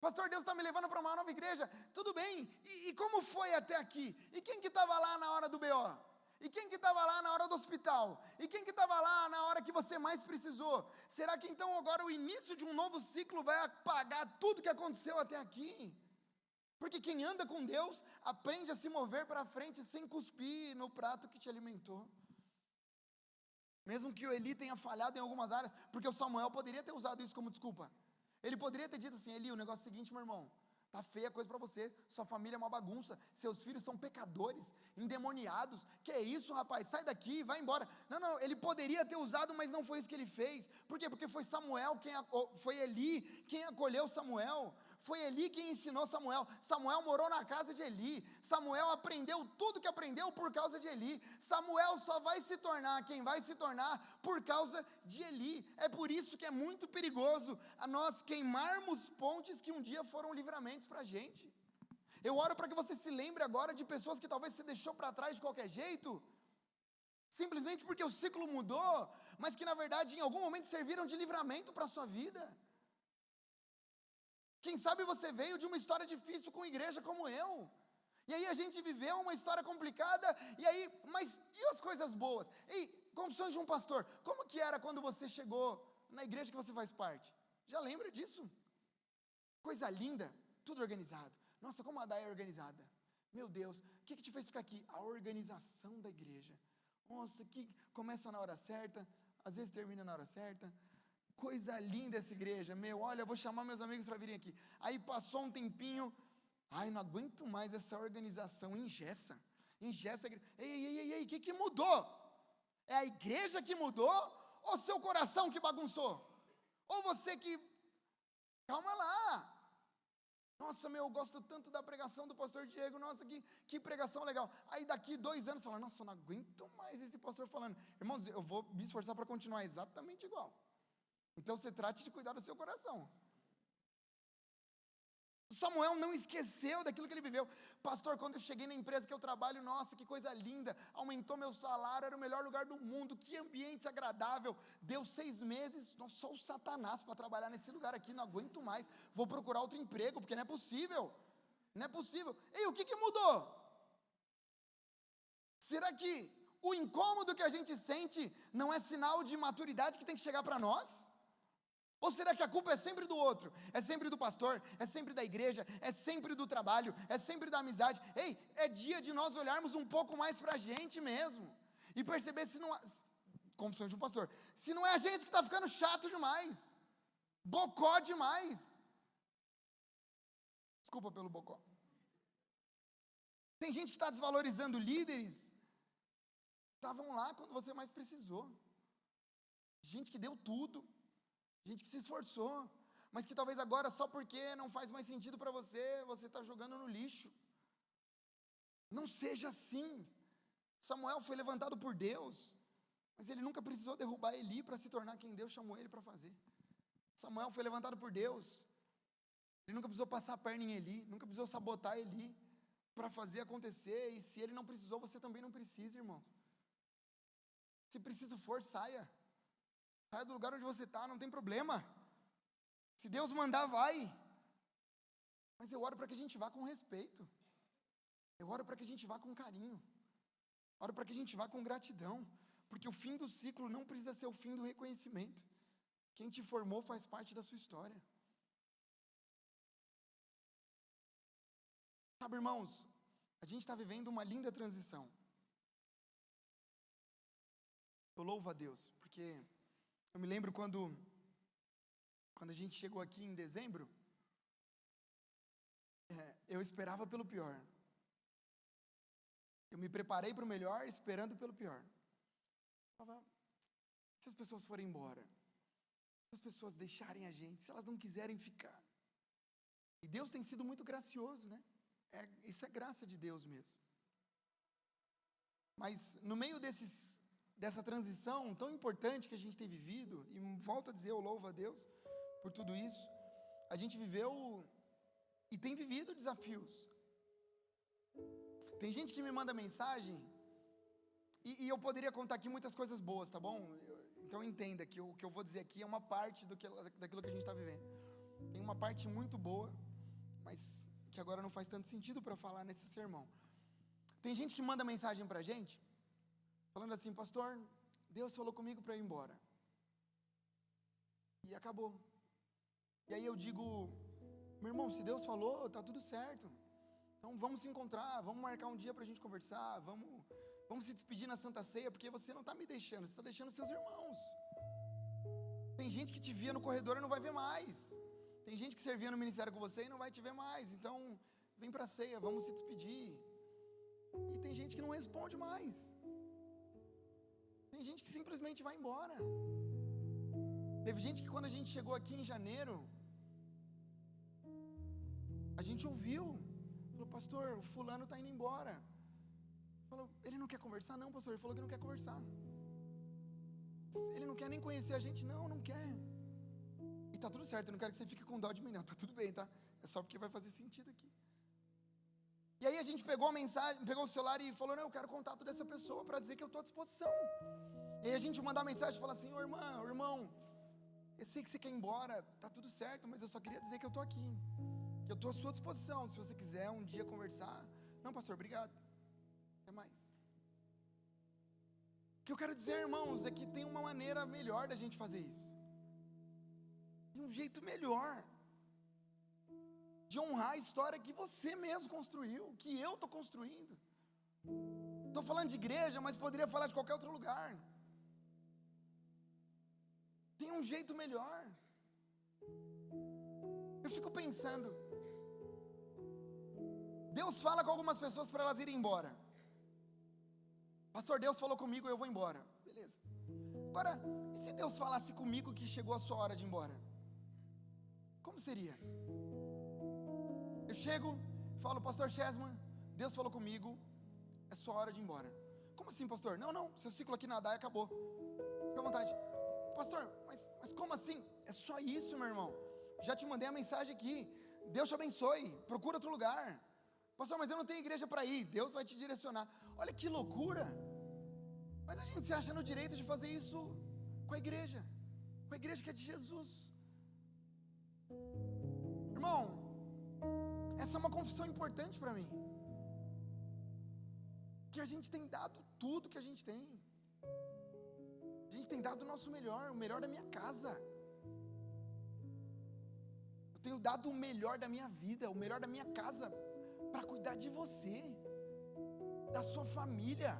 Pastor, Deus está me levando para uma nova igreja, tudo bem, e como foi até aqui? E quem que estava lá na hora do BO? E quem que estava lá na hora do hospital? E quem que estava lá na hora que você mais precisou? Será que então agora o início de um novo ciclo vai apagar tudo que aconteceu até aqui? Porque quem anda com Deus aprende a se mover para frente sem cuspir no prato que te alimentou. Mesmo que o Eli tenha falhado em algumas áreas, porque o Samuel poderia ter usado isso como desculpa. Ele poderia ter dito assim, Eli, o negócio é o seguinte, meu irmão, tá feia a coisa para você, sua família é uma bagunça, seus filhos são pecadores, endemoniados, que é isso, rapaz, sai daqui, vai embora. Não, ele poderia ter usado, mas não foi isso que ele fez. Por quê? Porque foi foi Eli quem acolheu Samuel, foi Eli quem ensinou Samuel. Samuel morou na casa de Eli, Samuel aprendeu tudo que aprendeu por causa de Eli. Samuel só vai se tornar quem vai se tornar por causa de Eli. É por isso que é muito perigoso a nós queimarmos pontes que um dia foram livramentos para a gente. Eu oro para que você se lembre agora de pessoas que talvez você deixou para trás de qualquer jeito, simplesmente porque o ciclo mudou, mas que na verdade em algum momento serviram de livramento para a sua vida. Quem sabe você veio de uma história difícil com igreja como eu, e aí a gente viveu uma história complicada, mas e as coisas boas? E confissões de um pastor, como que era quando você chegou na igreja que você faz parte? Já lembra disso? Coisa linda, tudo organizado. Nossa, como a Day é organizada. Meu Deus, o que te fez ficar aqui? A organização da igreja. Nossa, que começa na hora certa, às vezes termina na hora certa. Coisa linda essa igreja, olha, eu vou chamar meus amigos para virem aqui. Aí passou um tempinho, não aguento mais essa organização, engessa a igreja. Ei, o que mudou? É a igreja que mudou ou seu coração que bagunçou? Ou você que... Calma lá. Nossa, eu gosto tanto da pregação do pastor Diego, nossa, que pregação legal. Aí daqui 2 anos, fala, nossa, eu não aguento mais esse pastor falando. Irmãos, eu vou me esforçar para continuar exatamente igual. Então você trate de cuidar do seu coração. Samuel não esqueceu daquilo que ele viveu. Pastor, quando eu cheguei na empresa que eu trabalho, nossa, que coisa linda, aumentou meu salário, era o melhor lugar do mundo, que ambiente agradável. Deu 6 meses, nossa, só o Satanás para trabalhar nesse lugar aqui, não aguento mais, vou procurar outro emprego, porque não é possível. Ei, o que mudou? Será que o incômodo que a gente sente não é sinal de maturidade que tem que chegar para nós? Ou será que a culpa é sempre do outro? É sempre do pastor? É sempre da igreja? É sempre do trabalho? É sempre da amizade? Ei, é dia de nós olharmos um pouco mais para a gente mesmo e perceber se não, confissões de um pastor, se não é a gente que está ficando chato demais, bocó demais. Desculpa pelo bocó. Tem gente que está desvalorizando líderes que estavam lá quando você mais precisou. Gente que deu tudo. Gente que se esforçou, mas que talvez agora, só porque não faz mais sentido para você, você está jogando no lixo. Não seja assim. Samuel foi levantado por Deus, mas ele nunca precisou derrubar Eli para se tornar quem Deus chamou ele para fazer. Samuel foi levantado por Deus, ele nunca precisou passar a perna em Eli, nunca precisou sabotar Eli para fazer acontecer, e se ele não precisou, você também não precisa, irmão. Se preciso for, saia. Saia do lugar onde você está, não tem problema. Se Deus mandar, vai. Mas eu oro para que a gente vá com respeito. Eu oro para que a gente vá com carinho. Oro para que a gente vá com gratidão. Porque o fim do ciclo não precisa ser o fim do reconhecimento. Quem te formou faz parte da sua história. Sabe, irmãos, a gente está vivendo uma linda transição. Eu louvo a Deus, porque eu me lembro quando a gente chegou aqui em dezembro, eu esperava pelo pior. Eu me preparei para o melhor, esperando pelo pior. Se as pessoas forem embora, se as pessoas deixarem a gente, se elas não quiserem ficar. E Deus tem sido muito gracioso, né? Isso é graça de Deus mesmo. Mas no meio dessa transição tão importante que a gente tem vivido, e volto a dizer, eu louvo a Deus por tudo isso, a gente viveu e tem vivido desafios. Tem gente que me manda mensagem, e eu poderia contar aqui muitas coisas boas, tá bom? Então entenda que o que eu vou dizer aqui é uma parte daquilo que a gente está vivendo. Tem uma parte muito boa, mas que agora não faz tanto sentido para falar nesse sermão. Tem gente que manda mensagem para a gente, falando assim, pastor, Deus falou comigo para ir embora. E acabou. E aí eu digo, meu irmão, se Deus falou, tá tudo certo. Então vamos se encontrar, vamos marcar um dia para a gente conversar, vamos se despedir na Santa Ceia, porque você não está me deixando, você está deixando seus irmãos. Tem gente que te via no corredor e não vai ver mais. Tem gente que servia no ministério com você e não vai te ver mais. Então, vem para a ceia, vamos se despedir. E tem gente que não responde mais. Tem gente que simplesmente vai embora. Teve gente que quando a gente chegou aqui em janeiro, a gente ouviu, falou, pastor, o fulano está indo embora. Falou, ele não quer conversar? Não, pastor, ele falou que não quer conversar. Ele não quer nem conhecer a gente? Não, não quer. E tá tudo certo, eu não quero que você fique com dó de mim não, tá tudo bem, tá? É só porque vai fazer sentido aqui. E aí a gente pegou a mensagem, pegou o celular e falou, não, eu quero contato dessa pessoa para dizer que eu estou à disposição. E aí a gente mandar mensagem e falar assim, ô irmão, eu sei que você quer ir embora, tá tudo certo, mas eu só queria dizer que eu estou aqui, que eu estou à sua disposição, se você quiser um dia conversar. Não, pastor, obrigado, até mais. O que eu quero dizer, irmãos, é que tem uma maneira melhor da gente fazer isso. Tem um jeito melhor de honrar a história que você mesmo construiu, que eu estou construindo. Estou falando de igreja, mas poderia falar de qualquer outro lugar. Tem um jeito melhor. Eu fico pensando, Deus fala com algumas pessoas para elas irem embora. Pastor, Deus falou comigo, eu vou embora. Beleza. Agora, e se Deus falasse comigo que chegou a sua hora de ir embora? Como seria? Eu chego, falo, pastor Chesman, Deus falou comigo, é sua hora de ir embora. Como assim, pastor? Não, seu ciclo aqui na DAI acabou. Fica à vontade. Pastor, mas como assim? É só isso, meu irmão. Já te mandei a mensagem aqui. Deus te abençoe, procura outro lugar. Pastor, mas eu não tenho igreja para ir. Deus vai te direcionar. Olha que loucura. Mas a gente se acha no direito de fazer isso com a igreja que é de Jesus. Irmão, essa é uma confissão importante para mim. Que a gente tem dado tudo que a gente tem. A gente tem dado o nosso melhor, o melhor da minha casa. Eu tenho dado o melhor da minha vida, o melhor da minha casa, para cuidar de você, da sua família.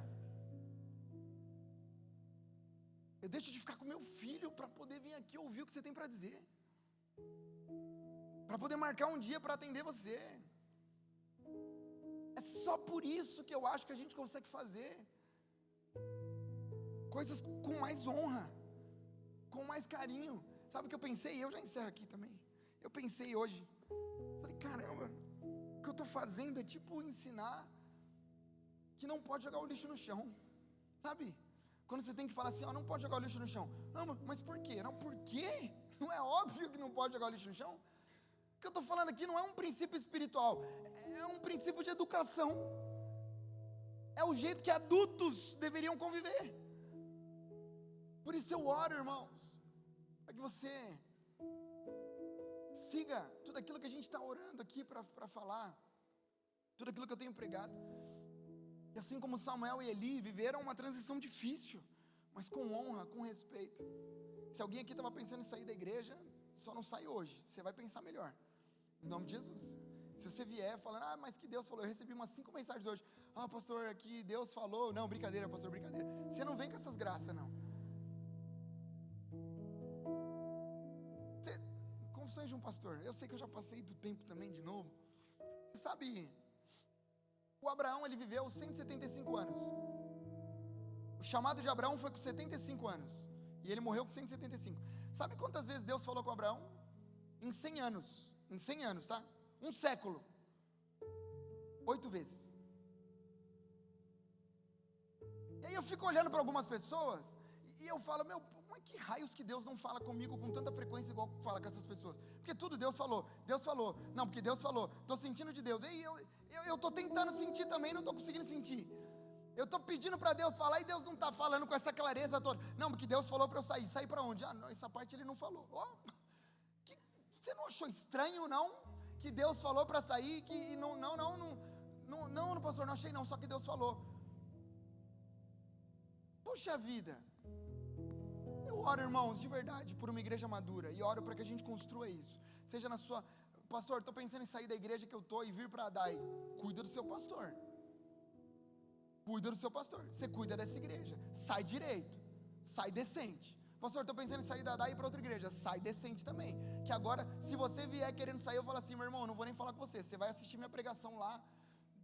Eu deixo de ficar com meu filho para poder vir aqui ouvir o que você tem para dizer, para poder marcar um dia para atender você. É só por isso que eu acho que a gente consegue fazer coisas com mais honra, com mais carinho. Sabe o que eu pensei? Eu já encerro aqui também. Eu pensei hoje, falei, caramba, o que eu estou fazendo é tipo ensinar que não pode jogar o lixo no chão, sabe? Quando você tem que falar assim, ó, não pode jogar o lixo no chão. Não, mas por quê? Não, por quê? Não é óbvio que não pode jogar o lixo no chão? O que eu estou falando aqui não é um princípio espiritual, é um princípio de educação. É o jeito que adultos deveriam conviver. Por isso eu oro, irmãos, para que você siga tudo aquilo que a gente está orando aqui para falar, tudo aquilo que eu tenho pregado. E assim como Samuel e Eli viveram uma transição difícil, mas com honra, com respeito. Se alguém aqui estava pensando em sair da igreja, só não sai hoje, você vai pensar melhor, em nome de Jesus. Se você vier falando, mas que Deus falou, eu recebi umas 5 mensagens hoje, pastor, aqui Deus falou, não, brincadeira pastor, brincadeira, você não vem com essas graças não. Confissões de um pastor, eu sei que eu já passei do tempo também de novo. Você sabe, o Abraão ele viveu 175 anos, o chamado de Abraão foi com 75 anos, e ele morreu com 175, sabe quantas vezes Deus falou com Abraão? Em 100 anos, tá? Um século, 8 vezes. E aí eu fico olhando para algumas pessoas, e eu falo, mas que raios que Deus não fala comigo com tanta frequência igual fala com essas pessoas? Porque tudo Deus falou, não, porque Deus falou, estou sentindo de Deus, e eu estou tentando sentir também, não estou conseguindo sentir, eu estou pedindo para Deus falar, e Deus não está falando com essa clareza toda, não, porque Deus falou para eu sair para onde? Não, essa parte Ele não falou. Você não achou estranho não? Que Deus falou para sair, que não, pastor, não achei não, só que Deus falou. Puxa vida, eu oro, irmãos, de verdade, por uma igreja madura, e oro para que a gente construa isso, seja na sua, pastor, estou pensando em sair da igreja que eu estou e vir para a DAI, cuida do seu pastor, você cuida dessa igreja, sai direito, sai decente. Pastor, estou pensando em sair da DAI para outra igreja, sai decente também, que agora, se você vier querendo sair, eu falo assim, meu irmão, não vou nem falar com você, você vai assistir minha pregação lá,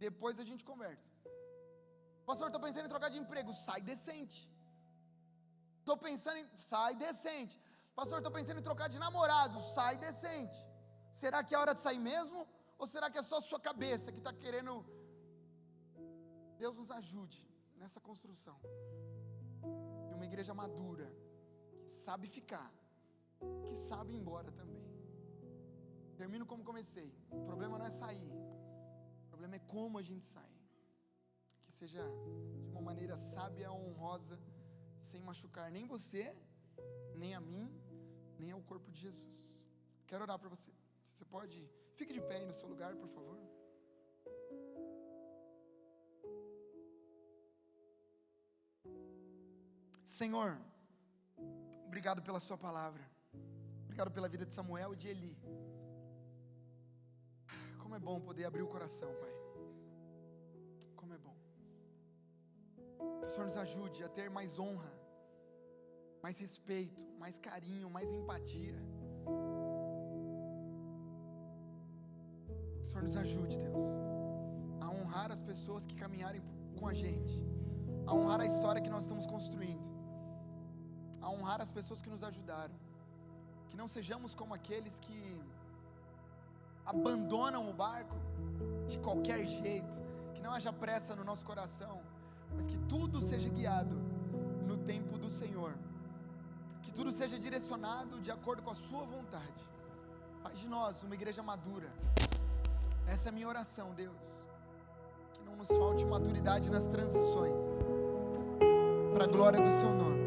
depois a gente conversa. Pastor, estou pensando em trocar de emprego, sai decente. Estou pensando em, sai decente. Pastor, estou pensando em trocar de namorado, sai decente. Será que é hora de sair mesmo? Ou será que é só sua cabeça que está querendo? Deus nos ajude nessa construção de uma igreja madura, que sabe ficar, que sabe ir embora também. Termino como comecei. O problema não é sair, o problema é como a gente sai. Que seja de uma maneira sábia, honrosa, sem machucar nem você, nem a mim, nem ao corpo de Jesus. Quero orar para você. Você pode, fique de pé aí no seu lugar, por favor. Senhor, obrigado pela sua palavra, obrigado pela vida de Samuel e de Eli. Como é bom poder abrir o coração, Pai, como é bom. Que o Senhor nos ajude a ter mais honra, mais respeito, mais carinho, mais empatia. Que o Senhor nos ajude, Deus, a honrar as pessoas que caminharem com a gente, a honrar a história que nós estamos construindo, a honrar as pessoas que nos ajudaram. Que não sejamos como aqueles que abandonam o barco de qualquer jeito, que não haja pressa no nosso coração, mas que tudo seja guiado no tempo do Senhor, que tudo seja direcionado de acordo com a sua vontade. Faz de nós uma igreja madura. Essa é a minha oração, Deus, que não nos falte maturidade nas transições, para a glória do seu nome.